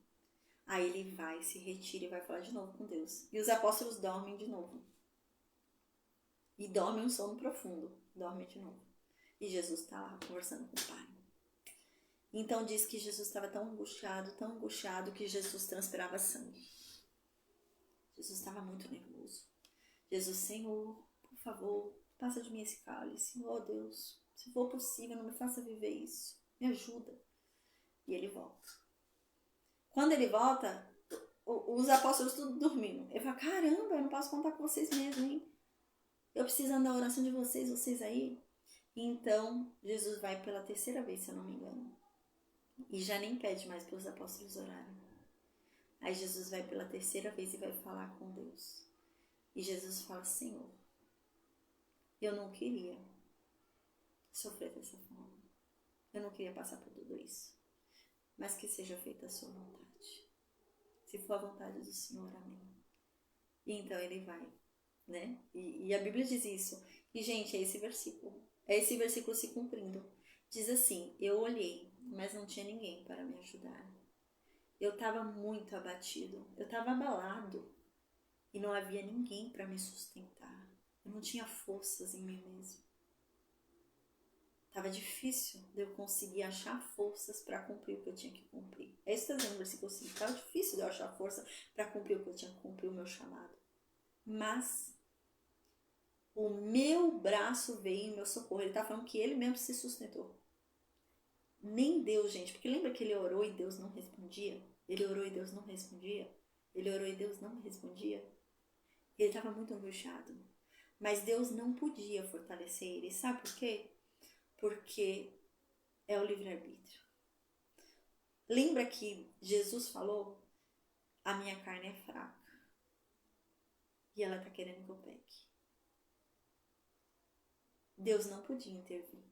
Aí ele vai, se retira e vai falar de novo com Deus. E os apóstolos dormem de novo. E dormem um sono profundo, dormem de novo. E Jesus está lá conversando com o Pai. Então diz que Jesus estava tão angustiado que Jesus transpirava sangue. Jesus estava muito nervoso. Jesus: Senhor, por favor, passa de mim esse cálice. Oh Deus, se for possível, não me faça viver isso. Me ajuda. E ele volta. Quando ele volta, os apóstolos tudo dormindo. Ele fala, caramba, eu não posso contar com vocês mesmo, hein? Eu precisando da oração de vocês aí. Então, Jesus vai pela terceira vez, se eu não me engano. E já nem pede mais para os apóstolos orarem. Aí Jesus vai pela terceira vez e vai falar com Deus. E Jesus fala, Senhor, eu não queria sofrer dessa forma. Eu não queria passar por tudo isso. Mas que seja feita a sua vontade. Se for a vontade do Senhor, amém. E então ele vai, né? E a Bíblia diz isso. E, gente, é esse versículo. É esse versículo se cumprindo. Diz assim, eu olhei, mas não tinha ninguém para me ajudar. Eu estava muito abatido. Eu estava abalado. E não havia ninguém para me sustentar. Eu não tinha forças em mim mesmo. Estava difícil de eu conseguir achar forças para cumprir o que eu tinha que cumprir. É isso que está dizendo no versículo 5. Estava difícil de eu achar força para cumprir o que eu tinha que cumprir, o meu chamado. Mas o meu braço veio em meu socorro. Ele está falando que ele mesmo se sustentou. Nem Deus, gente. Porque lembra que ele orou e Deus não respondia? Ele orou e Deus não respondia? Ele orou e Deus não respondia? Ele estava muito angustiado. Mas Deus não podia fortalecer ele. Sabe por quê? Porque é o livre-arbítrio. Lembra que Jesus falou? A minha carne é fraca. E ela está querendo que eu peque. Deus não podia intervir.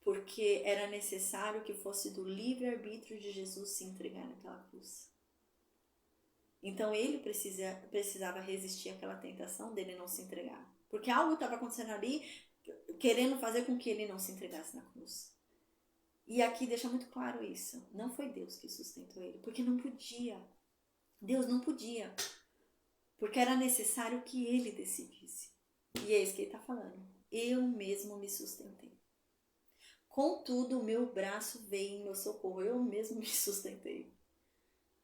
Porque era necessário que fosse do livre-arbítrio de Jesus se entregar naquela cruz. Então ele precisava resistir àquela tentação dele não se entregar. Porque algo estava acontecendo ali, querendo fazer com que ele não se entregasse na cruz. E aqui deixa muito claro isso. Não foi Deus que sustentou ele, porque não podia. Deus não podia. Porque era necessário que ele decidisse. E é isso que ele está falando. Eu mesmo me sustentei. Contudo, o meu braço veio em meu socorro. Eu mesmo me sustentei.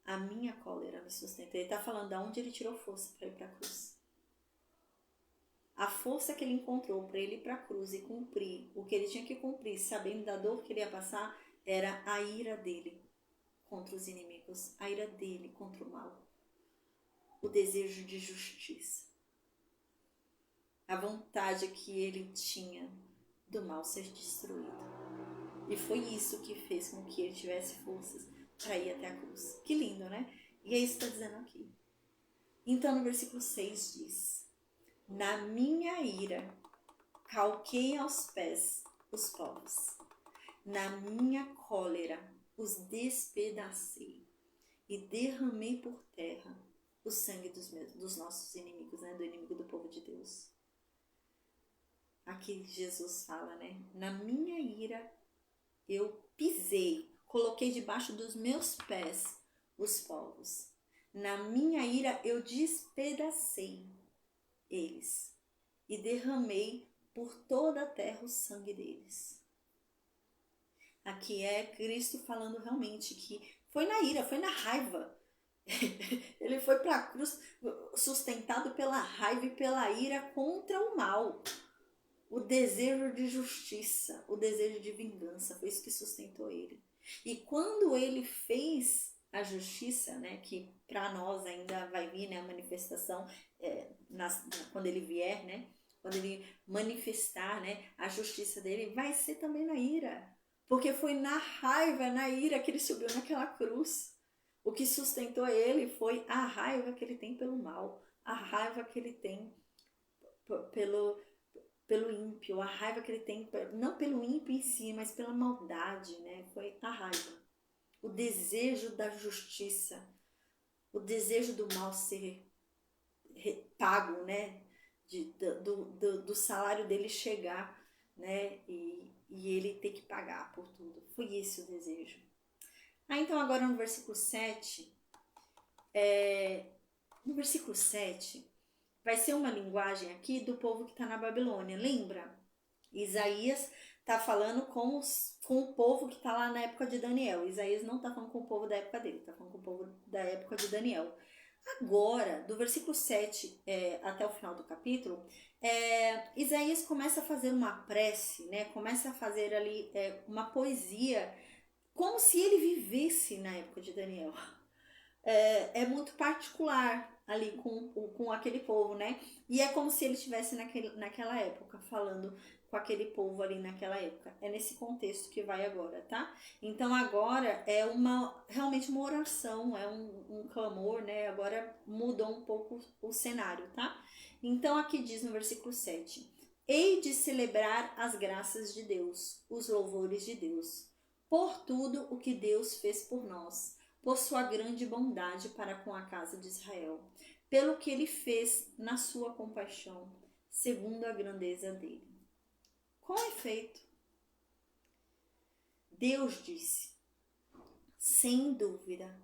A minha cólera me sustentei. Ele está falando de onde ele tirou força para ir para a cruz. A força que ele encontrou para ele ir para a cruz e cumprir o que ele tinha que cumprir, sabendo da dor que ele ia passar, era a ira dele contra os inimigos, a ira dele contra o mal, o desejo de justiça, a vontade que ele tinha do mal ser destruído. E foi isso que fez com que ele tivesse forças para ir até a cruz. Que lindo, né? E é isso que está dizendo aqui. Então no versículo 6 diz: na minha ira, calquei aos pés os povos. Na minha cólera, os despedacei. E derramei por terra o sangue dos nossos inimigos, né? Do inimigo do povo de Deus. Aqui Jesus fala, né? Na minha ira, eu pisei, coloquei debaixo dos meus pés os povos. Na minha ira, eu despedacei eles e derramei por toda a terra o sangue deles. Aqui é Cristo falando realmente que foi na ira, foi na raiva. Ele foi para a cruz sustentado pela raiva e pela ira contra o mal. O desejo de justiça, o desejo de vingança, foi isso que sustentou ele. E quando ele fez a justiça, né, que para nós ainda vai vir, né, a manifestação, quando ele vier, né, quando ele manifestar, né, a justiça dele, vai ser também na ira. Porque foi na raiva, na ira que ele subiu naquela cruz. O que sustentou ele foi a raiva que ele tem pelo mal, a raiva que ele tem pelo ímpio, a raiva que ele tem, não pelo ímpio em si, mas pela maldade, né? Foi a raiva. O desejo da justiça, o desejo do mal ser pago, né? Do salário dele chegar, né? E ele ter que pagar por tudo. Foi esse o desejo. Então agora no versículo 7, vai ser uma linguagem aqui do povo que está na Babilônia, lembra? Isaías está falando com o povo que está lá na época de Daniel. Isaías não está falando com o povo da época dele, está falando com o povo da época de Daniel. Agora, do versículo 7 até o final do capítulo, Isaías começa a fazer uma prece, né? Começa a fazer ali uma poesia como se ele vivesse na época de Daniel. É muito particular ali com aquele povo, né? E é como se ele estivesse naquela época, falando com aquele povo ali naquela época. É nesse contexto que vai agora, tá? Então agora é realmente uma oração, é um clamor, né? Agora mudou um pouco o cenário, tá? Então aqui diz no versículo 7: Hei de celebrar as graças de Deus, os louvores de Deus, por tudo o que Deus fez por nós, por sua grande bondade para com a casa de Israel, pelo que ele fez na sua compaixão, segundo a grandeza dele. Com efeito, Deus disse: sem dúvida,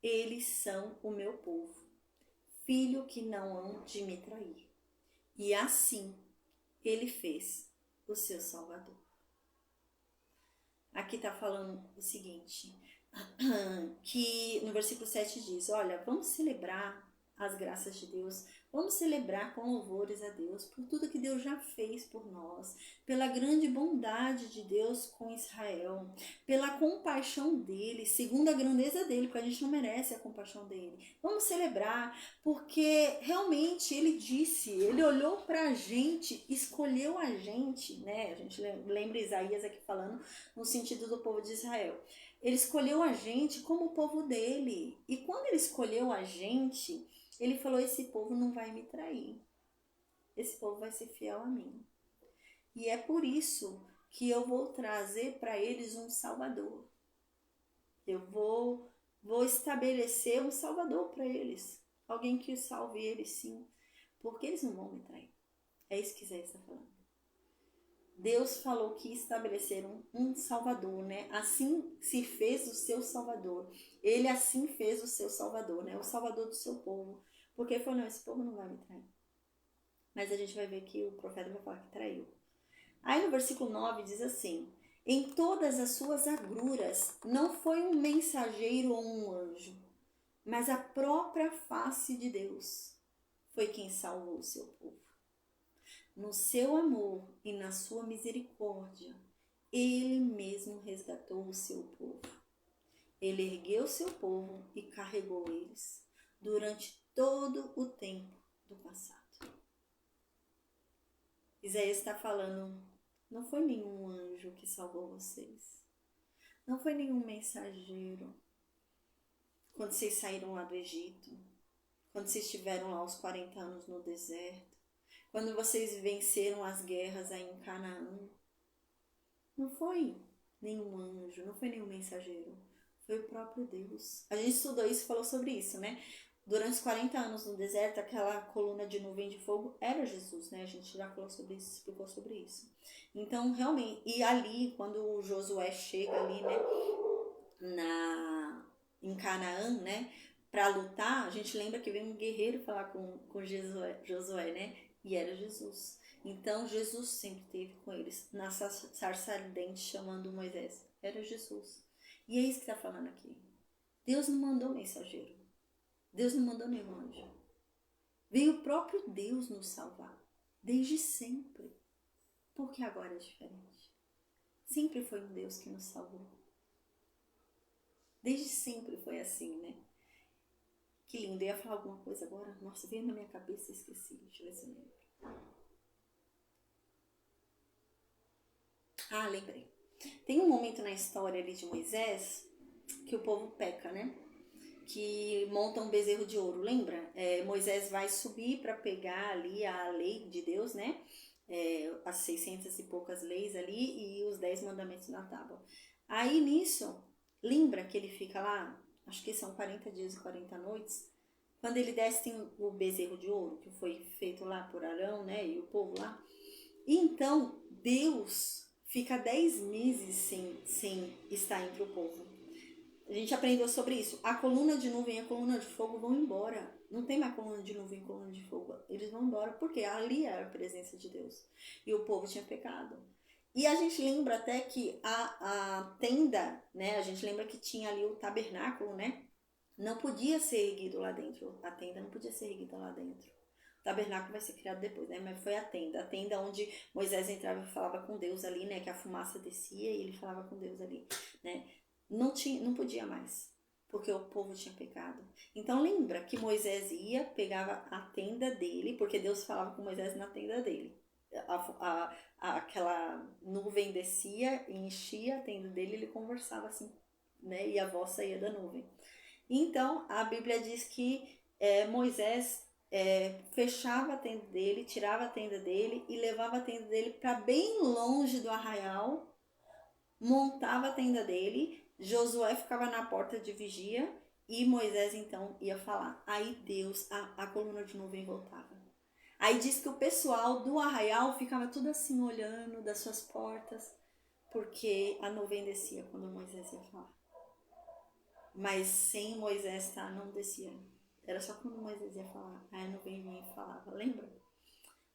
eles são o meu povo, filho que não hão de me trair. E assim ele fez o seu Salvador. Aqui está falando o seguinte, que no versículo 7 diz: olha, vamos celebrar as graças de Deus, vamos celebrar com louvores a Deus por tudo que Deus já fez por nós, pela grande bondade de Deus com Israel, pela compaixão dele, segundo a grandeza dele, porque a gente não merece a compaixão dele. Vamos celebrar, porque realmente ele disse, ele olhou pra gente, escolheu a gente, né? A gente lembra Isaías aqui falando no sentido do povo de Israel. Ele escolheu a gente como o povo dele. E quando ele escolheu a gente, ele falou: esse povo não vai me trair. Esse povo vai ser fiel a mim. E é por isso que eu vou trazer para eles um Salvador. Eu vou estabelecer um Salvador para eles. Alguém que salve eles, sim. Porque eles não vão me trair. É isso que Isaías está falando. Deus falou que estabeleceram um Salvador, né? Assim se fez o seu Salvador. Ele assim fez o seu Salvador, né? O Salvador do seu povo. Porque ele falou: não, esse povo não vai me trair. Mas a gente vai ver que o profeta vai falar que traiu. Aí no versículo 9 diz assim: em todas as suas agruras não foi um mensageiro ou um anjo, mas a própria face de Deus foi quem salvou o seu povo. No seu amor e na sua misericórdia, ele mesmo resgatou o seu povo. Ele ergueu o seu povo e carregou eles durante todo o tempo do passado. Isaías está falando: não foi nenhum anjo que salvou vocês. Não foi nenhum mensageiro. Quando vocês saíram lá do Egito, quando vocês estiveram lá os 40 anos no deserto, quando vocês venceram as guerras aí em Canaã, não foi nenhum anjo, não foi nenhum mensageiro, foi o próprio Deus. A gente estudou isso e falou sobre isso, né? Durante os 40 anos no deserto, aquela coluna de nuvem de fogo era Jesus, né? A gente já falou sobre isso, explicou sobre isso. Então, realmente, e ali, quando o Josué chega ali, né, em Canaã, né, para lutar, a gente lembra que vem um guerreiro falar com Josué, né? E era Jesus. Então Jesus sempre esteve com eles na sarça ardente chamando Moisés. Era Jesus. E é isso que está falando aqui. Deus não mandou mensageiro. Deus não mandou nenhum anjo. Veio o próprio Deus nos salvar. Desde sempre. Porque agora é diferente. Sempre foi um Deus que nos salvou. Desde sempre foi assim, né? Que lindo. Eu ia falar alguma coisa agora. Nossa, veio na minha cabeça e esqueci. Deixa eu ver se eu lembro. Ah, lembrei. Tem um momento na história ali de Moisés que o povo peca, né? Que monta um bezerro de ouro, lembra? Moisés vai subir para pegar ali a lei de Deus, né? As 600 e poucas leis ali e os 10 mandamentos na tábua. Aí nisso, lembra que ele fica lá, acho que são 40 dias e 40 noites, quando ele desce tem o bezerro de ouro, que foi feito lá por Arão, né? E o povo lá. E então, Deus fica 10 meses sem estar entre o povo. A gente aprendeu sobre isso. A coluna de nuvem e a coluna de fogo vão embora. Não tem mais coluna de nuvem e coluna de fogo. Eles vão embora porque ali era a presença de Deus. E o povo tinha pecado. E a gente lembra até que a tenda, né? A gente lembra que tinha ali o tabernáculo, né? Não podia ser erguido lá dentro. A tenda não podia ser erguida lá dentro. O tabernáculo vai ser criado depois, né? Mas foi a tenda onde Moisés entrava e falava com Deus ali, né? Que a fumaça descia e ele falava com Deus ali, né? não podia mais, porque o povo tinha pecado. Então lembra que Moisés ia, pegava a tenda dele, porque Deus falava com Moisés na tenda dele. Aquela nuvem descia e enchia a tenda dele, ele conversava assim, né? E a voz saía da nuvem. Então a Bíblia diz que Moisés fechava a tenda dele, tirava a tenda dele e levava a tenda dele para bem longe do arraial, montava a tenda dele, Josué ficava na porta de vigia e Moisés então ia falar. Aí Deus, a coluna de nuvem voltava. Aí diz que o pessoal do arraial ficava tudo assim olhando das suas portas, porque a nuvem descia quando Moisés ia falar. Mas sem Moisés, tá? Não descia. Era só quando Moisés ia falar. Aí a nuvem vinha e falava, lembra?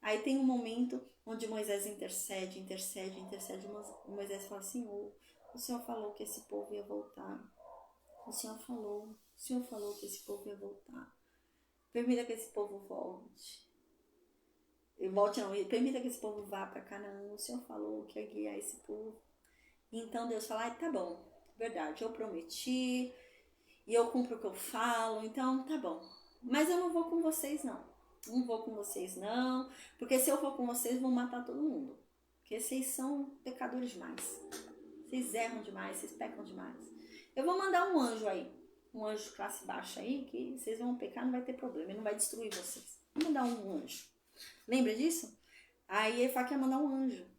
Aí tem um momento onde Moisés intercede. Moisés fala, Senhor, o Senhor falou que esse povo ia voltar. O Senhor falou que esse povo ia voltar. Permita que esse povo volte. Permita que esse povo vá para Canaã. O Senhor falou que ia guiar esse povo. Então Deus fala, tá bom, verdade, eu prometi e eu cumpro o que eu falo, então tá bom. Mas eu não vou com vocês não. Não vou com vocês não, porque se eu for com vocês vão matar todo mundo. Porque vocês são pecadores demais. Vocês erram demais, vocês pecam demais. Eu vou mandar um anjo aí, um anjo classe baixa aí, que vocês vão pecar, não vai ter problema, ele não vai destruir vocês. Vou mandar um anjo. Lembra disso? Aí ele fala que ia mandar um anjo.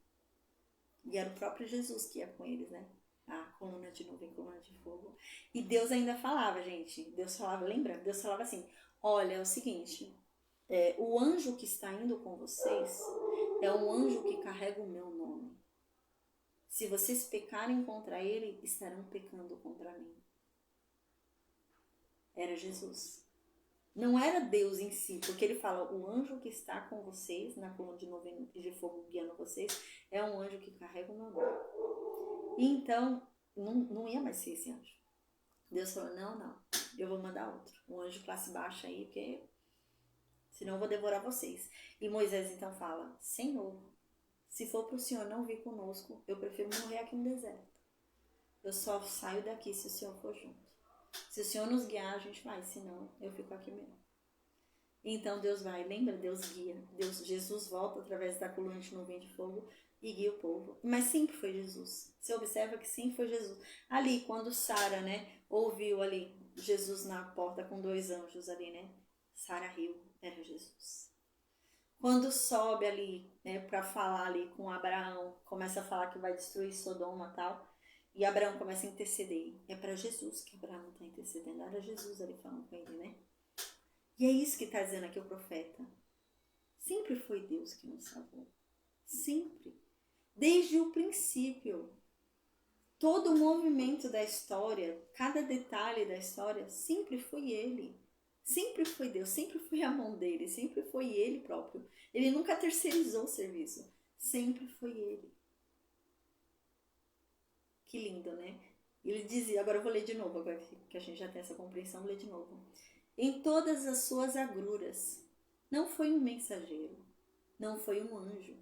E era o próprio Jesus que ia com eles, né? A coluna de nuvem, coluna de fogo. E Deus ainda falava, gente. Deus falava, lembra? Deus falava assim, olha, é o seguinte, o anjo que está indo com vocês é um anjo que carrega o meu nome. Se vocês pecarem contra ele, estarão pecando contra mim. Era Jesus. Não era Deus em si, porque ele fala, o anjo que está com vocês, na coluna de nuvem de fogo guiando vocês, é um anjo que carrega o meu nome. E então, não ia mais ser esse anjo. Deus falou, não, eu vou mandar outro. Um anjo classe baixa aí, porque senão eu vou devorar vocês. E Moisés então fala, Senhor, se for para o Senhor não vir conosco, eu prefiro morrer aqui no deserto. Eu só saio daqui se o Senhor for junto. Se o Senhor nos guiar, a gente vai, senão eu fico aqui mesmo. Então Deus vai, lembra? Deus guia. Jesus volta através da coluna de nuvem de fogo e guia o povo. Mas sempre foi Jesus. Você observa que sempre foi Jesus. Ali, quando Sara, né, ouviu ali Jesus na porta com 2 anjos ali, né? Sara riu, era Jesus. Quando sobe ali, né, para falar ali com Abraão, começa a falar que vai destruir Sodoma e tal, e Abraão começa a interceder. É para Jesus que Abraão está intercedendo. Era Jesus ali falando com ele, né? E é isso que está dizendo aqui o profeta. Sempre foi Deus que nos salvou. Sempre. Desde o princípio. Todo o movimento da história, cada detalhe da história, sempre foi Ele. Sempre foi Deus, sempre foi a mão dele, sempre foi Ele próprio. Ele nunca terceirizou o serviço. Sempre foi Ele. Que lindo, né? Ele dizia, agora eu vou ler de novo, agora que a gente já tem essa compreensão, vou ler de novo. Em todas as suas agruras, não foi um mensageiro, não foi um anjo,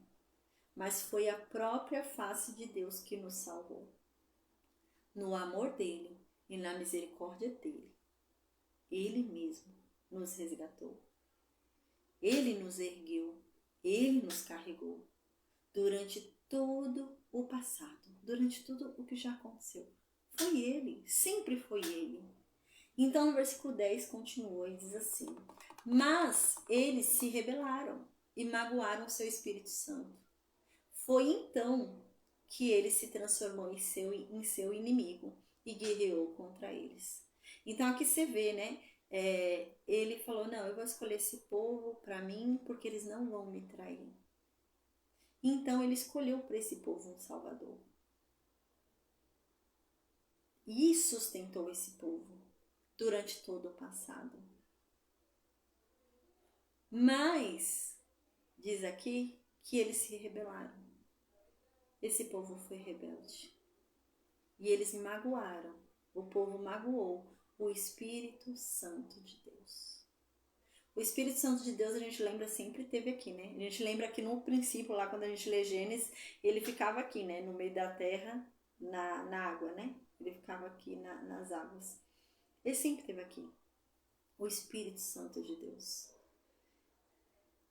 mas foi a própria face de Deus que nos salvou. No amor dele e na misericórdia dele, ele mesmo nos resgatou. Ele nos ergueu, ele nos carregou durante todo o passado, durante tudo o que já aconteceu. Foi ele, sempre foi ele. Então no versículo 10 continua e diz assim, mas eles se rebelaram e magoaram seu Espírito Santo. Foi então que ele se transformou em seu inimigo e guerreou contra eles. Então aqui você vê, né? Ele falou, não, eu vou escolher esse povo para mim porque eles não vão me trair. Então ele escolheu para esse povo um Salvador. E sustentou esse povo durante todo o passado. Mas, diz aqui, que eles se rebelaram. Esse povo foi rebelde. E eles magoaram. O povo magoou o Espírito Santo de Deus. O Espírito Santo de Deus a gente lembra sempre teve aqui, né? A gente lembra que no princípio, lá quando a gente lê Gênesis, ele ficava aqui, né? No meio da terra, na água, né? Ele ficava aqui nas águas. Ele sempre esteve aqui. O Espírito Santo de Deus.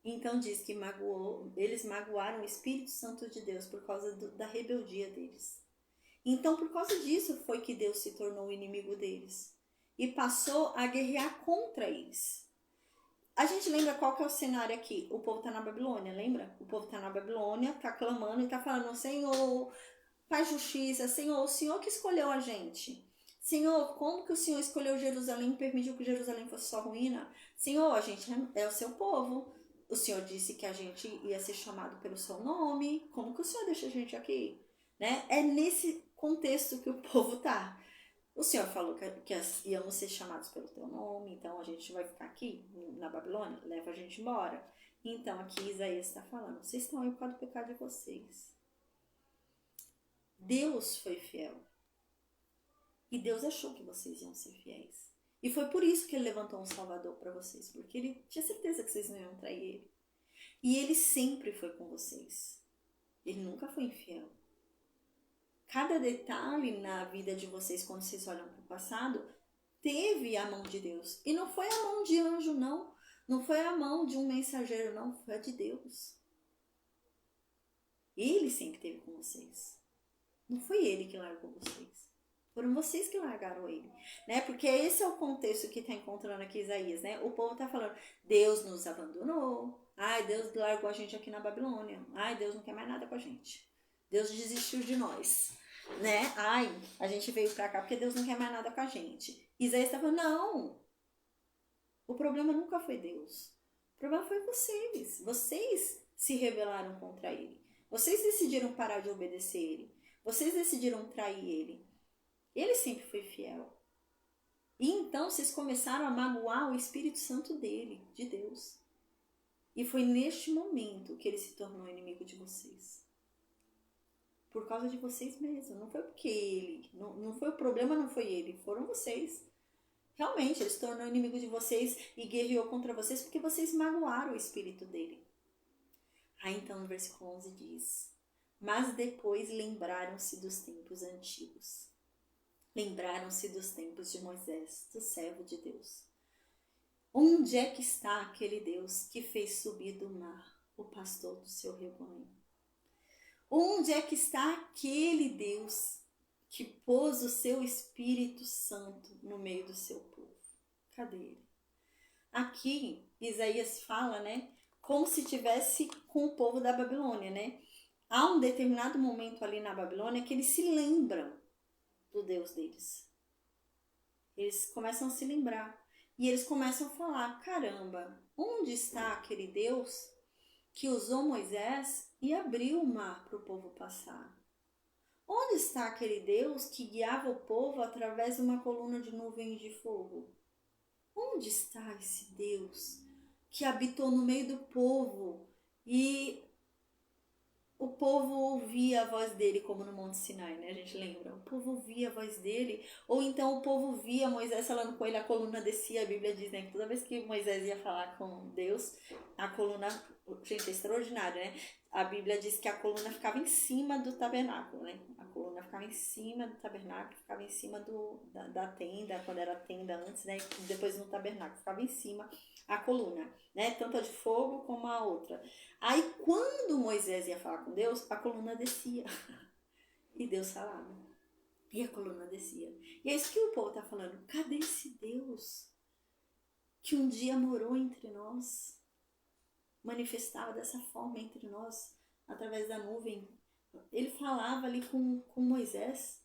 Então diz que eles magoaram o Espírito Santo de Deus por causa da rebeldia deles. Então, por causa disso, foi que Deus se tornou o inimigo deles e passou a guerrear contra eles. A gente lembra qual que é o cenário aqui? O povo está na Babilônia, lembra? O povo está na Babilônia, está clamando e está falando: Senhor, faz justiça, Senhor, o Senhor que escolheu a gente. Senhor, como que o Senhor escolheu Jerusalém e permitiu que Jerusalém fosse só ruína? Senhor, a gente é o seu povo. O Senhor disse que a gente ia ser chamado pelo seu nome. Como que o Senhor deixa a gente aqui? Né? É nesse contexto que o povo tá. O Senhor falou que íamos ser chamados pelo teu nome, então a gente vai ficar aqui na Babilônia, leva a gente embora. Então aqui Isaías está falando: vocês estão aí por causa do pecado de vocês. Deus foi fiel. E Deus achou que vocês iam ser fiéis. E foi por isso que ele levantou um Salvador para vocês, porque ele tinha certeza que vocês não iam trair ele. E ele sempre foi com vocês. Ele nunca foi infiel. Cada detalhe na vida de vocês, quando vocês olham para o passado, teve a mão de Deus. E não foi a mão de anjo, não. Não foi a mão de um mensageiro, não. Foi a de Deus. Ele sempre esteve com vocês. Não foi ele que largou vocês. Foram vocês que largaram ele. Né? Porque esse é o contexto que está encontrando aqui Isaías. Né? O povo está falando: Deus nos abandonou. Ai, Deus largou a gente aqui na Babilônia. Ai, Deus não quer mais nada com a gente. Deus desistiu de nós. Né? Ai, a gente veio pra cá porque Deus não quer mais nada com a gente. Isaías estava falando: não. O problema nunca foi Deus. O problema foi vocês. Vocês se rebelaram contra ele. Vocês decidiram parar de obedecer ele. Vocês decidiram trair ele. Ele sempre foi fiel. E então vocês começaram a magoar o Espírito Santo dele, de Deus. E foi neste momento que ele se tornou inimigo de vocês. Por causa de vocês mesmos. Não foi porque ele. Não foi o problema, não foi ele. Foram vocês. Realmente, ele se tornou inimigo de vocês e guerreou contra vocês porque vocês magoaram o espírito dele. Aí então no versículo 11 diz: mas depois lembraram-se dos tempos antigos. Lembraram-se dos tempos de Moisés, do servo de Deus. Onde é que está aquele Deus que fez subir do mar o pastor do seu rebanho? Onde é que está aquele Deus que pôs o seu Espírito Santo no meio do seu povo? Cadê ele? Aqui, Isaías fala, né, como se tivesse com o povo da Babilônia, né? Há um determinado momento ali na Babilônia que eles se lembram do Deus deles. Eles começam a se lembrar. E eles começam a falar: caramba, onde está aquele Deus que usou Moisés e abriu o mar para o povo passar? Onde está aquele Deus que guiava o povo através de uma coluna de nuvens de fogo? Onde está esse Deus que habitou no meio do povo e o povo ouvia a voz dele, como no Monte Sinai, né? A gente lembra? O povo ouvia a voz dele, ou então o povo via Moisés falando com ele, a coluna descia. A Bíblia diz, né, que toda vez que Moisés ia falar com Deus, a coluna, gente, é extraordinário, né? A Bíblia diz que a coluna ficava em cima do tabernáculo, né? A coluna ficava em cima do tabernáculo, ficava em cima da tenda, quando era tenda antes, né? E depois no tabernáculo, ficava em cima a coluna, né? Tanto a de fogo como a outra. Aí quando Moisés ia falar com Deus, a coluna descia. E Deus falava. E a coluna descia. E é isso que o povo está falando. Cadê esse Deus que um dia morou entre nós? Manifestava dessa forma entre nós, através da nuvem. Ele falava ali com Moisés.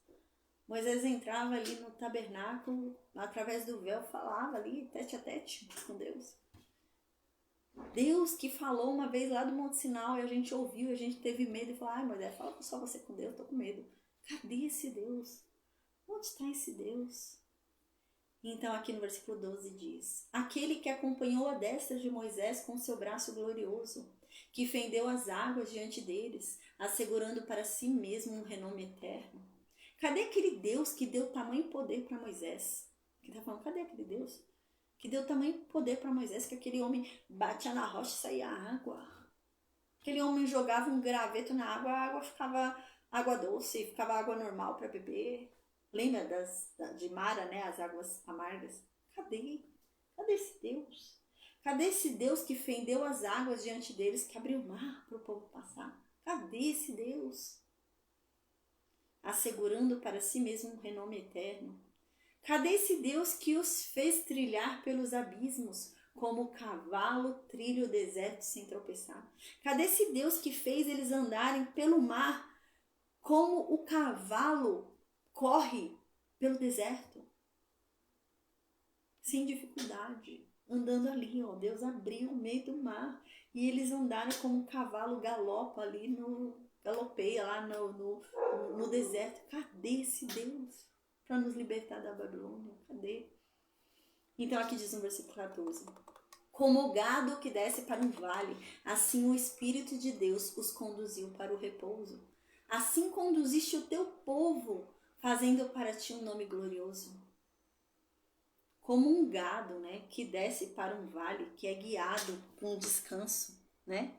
Moisés entrava ali no tabernáculo, através do véu, falava ali, tete a tete com Deus. Deus que falou uma vez lá do Monte Sinai, e a gente ouviu, a gente teve medo e falou: ai, Moisés, fala só você com Deus, tô com medo. Cadê esse Deus? Onde está esse Deus? Então aqui no versículo 12 diz: aquele que acompanhou a destra de Moisés com seu braço glorioso, que fendeu as águas diante deles, assegurando para si mesmo um renome eterno. Cadê aquele Deus que deu tamanho poder para Moisés? Que tá falando, cadê aquele Deus que deu tamanho poder para Moisés, que aquele homem batia na rocha e saía água? Aquele homem jogava um graveto na água, a água ficava água doce, ficava água normal para beber. Lembra de Mara, né? As águas amargas? Cadê? Cadê esse Deus? Cadê esse Deus que fendeu as águas diante deles, que abriu o mar para o povo passar? Cadê esse Deus? Assegurando para si mesmo um renome eterno. Cadê esse Deus que os fez trilhar pelos abismos, como o cavalo trilha o deserto sem tropeçar? Cadê esse Deus que fez eles andarem pelo mar, como o cavalo corre pelo deserto? Sem dificuldade, andando ali, ó, Deus abriu o meio do mar e eles andaram como um cavalo galopa ali galopeia lá no deserto. Cadê esse Deus para nos libertar da Babilônia? Cadê? Então aqui diz no versículo 14: como o gado que desce para um vale, assim o Espírito de Deus os conduziu para o repouso. Assim conduziste o teu povo, fazendo para ti um nome glorioso. Como um gado, né, que desce para um vale, que é guiado para um descanso, né?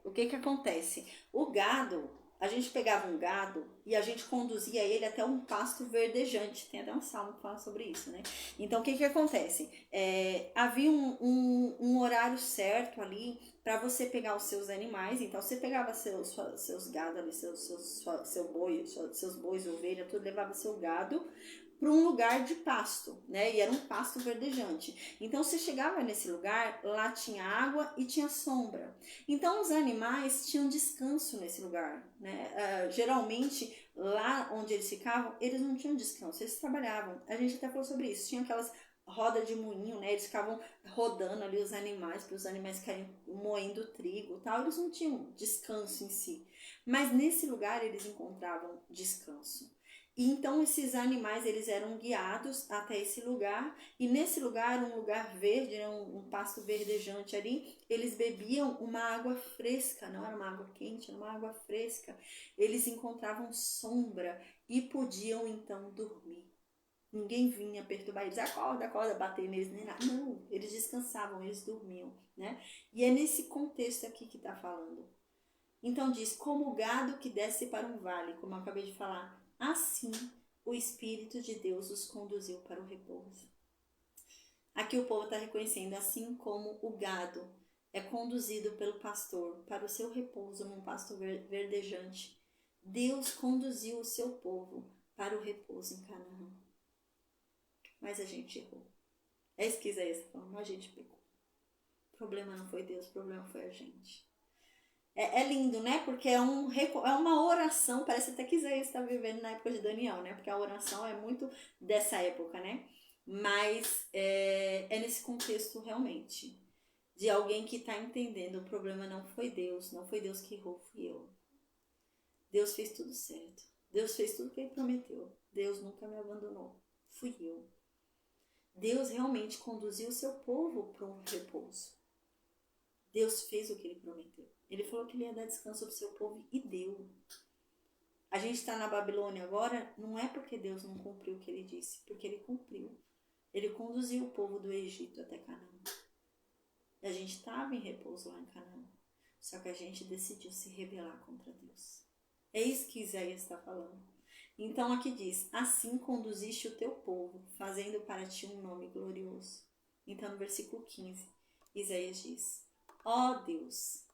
O que acontece? O gado, a gente pegava um gado e a gente conduzia ele até um pasto verdejante. Tem até um salmo que fala sobre isso, né? Então, o que acontece? Havia um horário certo ali para você pegar os seus animais. Então, você pegava seus gado ali, seu boi, seus bois, ovelha, tudo, levava seu gado para um lugar de pasto, né? E era um pasto verdejante. Então você chegava nesse lugar, lá tinha água e tinha sombra. Então os animais tinham descanso nesse lugar, né? Geralmente lá onde eles ficavam, eles não tinham descanso, eles trabalhavam. A gente até falou sobre isso. Tinha aquelas roda de moinho, né? Eles ficavam rodando ali os animais para os animais ficarem moendo trigo, tal. Eles não tinham descanso em si, mas nesse lugar eles encontravam descanso. E então esses animais eles eram guiados até esse lugar, e nesse lugar, um lugar verde, né, um pasto verdejante ali, eles bebiam uma água fresca, não era uma água quente, era uma água fresca. Eles encontravam sombra e podiam então dormir. Ninguém vinha perturbar eles, acorda, acorda, bater neles, nem nada. Não, eles descansavam, eles dormiam, né? E é nesse contexto aqui que está falando. Então diz, como o gado que desce para um vale, como eu acabei de falar, assim o Espírito de Deus os conduziu para o repouso. Aqui o povo está reconhecendo, assim como o gado é conduzido pelo pastor para o seu repouso num pasto verdejante, Deus conduziu o seu povo para o repouso em Canaã. Mas a gente errou. É isso que Isaías está falando, a gente pecou. O problema não foi Deus, o problema foi a gente. É lindo, né? Porque é uma oração, parece até que Isaías está vivendo na época de Daniel, né? Porque a oração é muito dessa época, né? Mas é nesse contexto realmente, de alguém que está entendendo, o problema não foi Deus que errou, fui eu. Deus fez tudo certo. Deus fez tudo que ele prometeu. Deus nunca me abandonou. Fui eu. Deus realmente conduziu o seu povo para um repouso. Deus fez o que ele prometeu. Ele falou que ele ia dar descanso para o seu povo e deu. A gente está na Babilônia agora, não é porque Deus não cumpriu o que ele disse, porque ele cumpriu. Ele conduziu o povo do Egito até Canaã. E a gente estava em repouso lá em Canaã. Só que a gente decidiu se rebelar contra Deus. É isso que Isaías está falando. Então aqui diz, assim conduziste o teu povo, fazendo para ti um nome glorioso. Então no versículo 15, Isaías diz, ó Deus,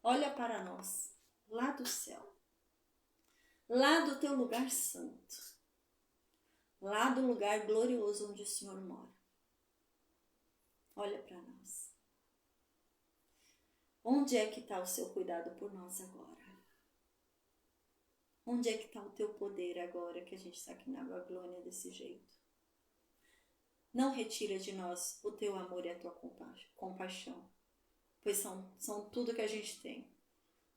olha para nós, lá do céu, lá do teu lugar santo, lá do lugar glorioso onde o Senhor mora. Olha para nós. Onde é que está o seu cuidado por nós agora? Onde é que está o teu poder agora que a gente está aqui na Babilônia desse jeito? Não retira de nós o teu amor e a tua compaixão, pois são tudo que a gente tem.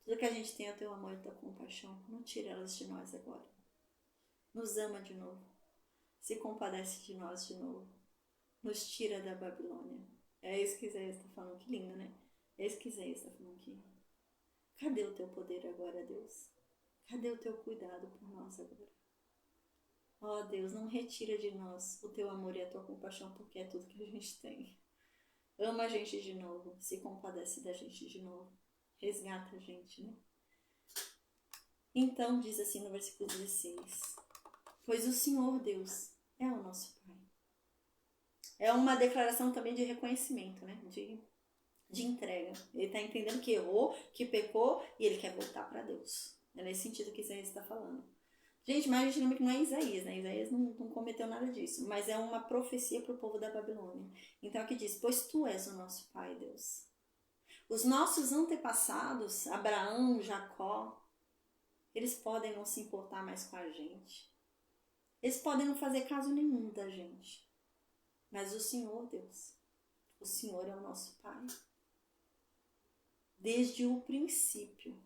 Tudo que a gente tem é o teu amor e a tua compaixão. Não tira elas de nós agora. Nos ama de novo. Se compadece de nós de novo. Nos tira da Babilônia. É isso que Isaías está falando. Que lindo, né? É isso que Isaías está falando aqui. Cadê o teu poder agora, Deus? Cadê o teu cuidado por nós agora? Ó Deus, não retira de nós o teu amor e a tua compaixão, porque é tudo que a gente tem. Ama a gente de novo. Se compadece da gente de novo. Resgata a gente, né? Então diz assim no versículo 16, pois o Senhor Deus é o nosso Pai. É uma declaração também de reconhecimento, né? De entrega. Ele está entendendo que errou, que pecou e ele quer voltar para Deus. É nesse sentido que Isaías está falando. Gente, mas a gente lembra que não é Isaías, né? Isaías não cometeu nada disso, mas é uma profecia para o povo da Babilônia. Então aqui diz, pois tu és o nosso Pai, Deus. Os nossos antepassados, Abraão, Jacó, eles podem não se importar mais com a gente. Eles podem não fazer caso nenhum da gente. Mas o Senhor, Deus, o Senhor é o nosso Pai. Desde o princípio,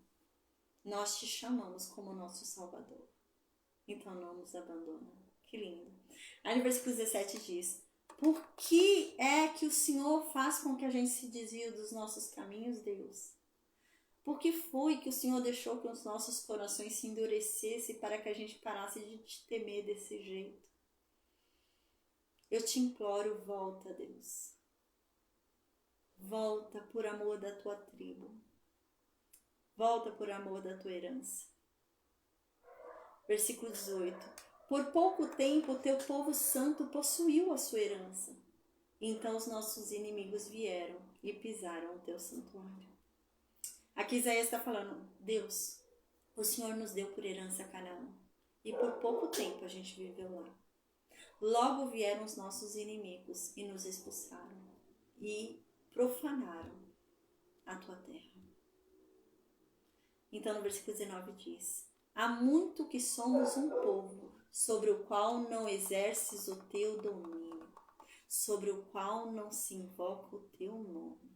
nós te chamamos como nosso Salvador. Então não nos abandona. Que lindo. Aí no versículo 17 diz, por que é que o Senhor faz com que a gente se desvie dos nossos caminhos, Deus? Por que foi que o Senhor deixou que os nossos corações se endurecessem para que a gente parasse de te temer desse jeito? Eu te imploro, volta, Deus. Volta por amor da tua tribo. Volta por amor da tua herança. Versículo 18. Por pouco tempo o teu povo santo possuiu a sua herança. Então os nossos inimigos vieram e pisaram o teu santuário. Aqui Isaías está falando, Deus, o Senhor nos deu por herança Canaã. E por pouco tempo a gente viveu lá. Logo vieram os nossos inimigos e nos expulsaram. E profanaram a tua terra. Então no versículo 19 diz, há muito que somos um povo, sobre o qual não exerces o teu domínio, sobre o qual não se invoca o teu nome.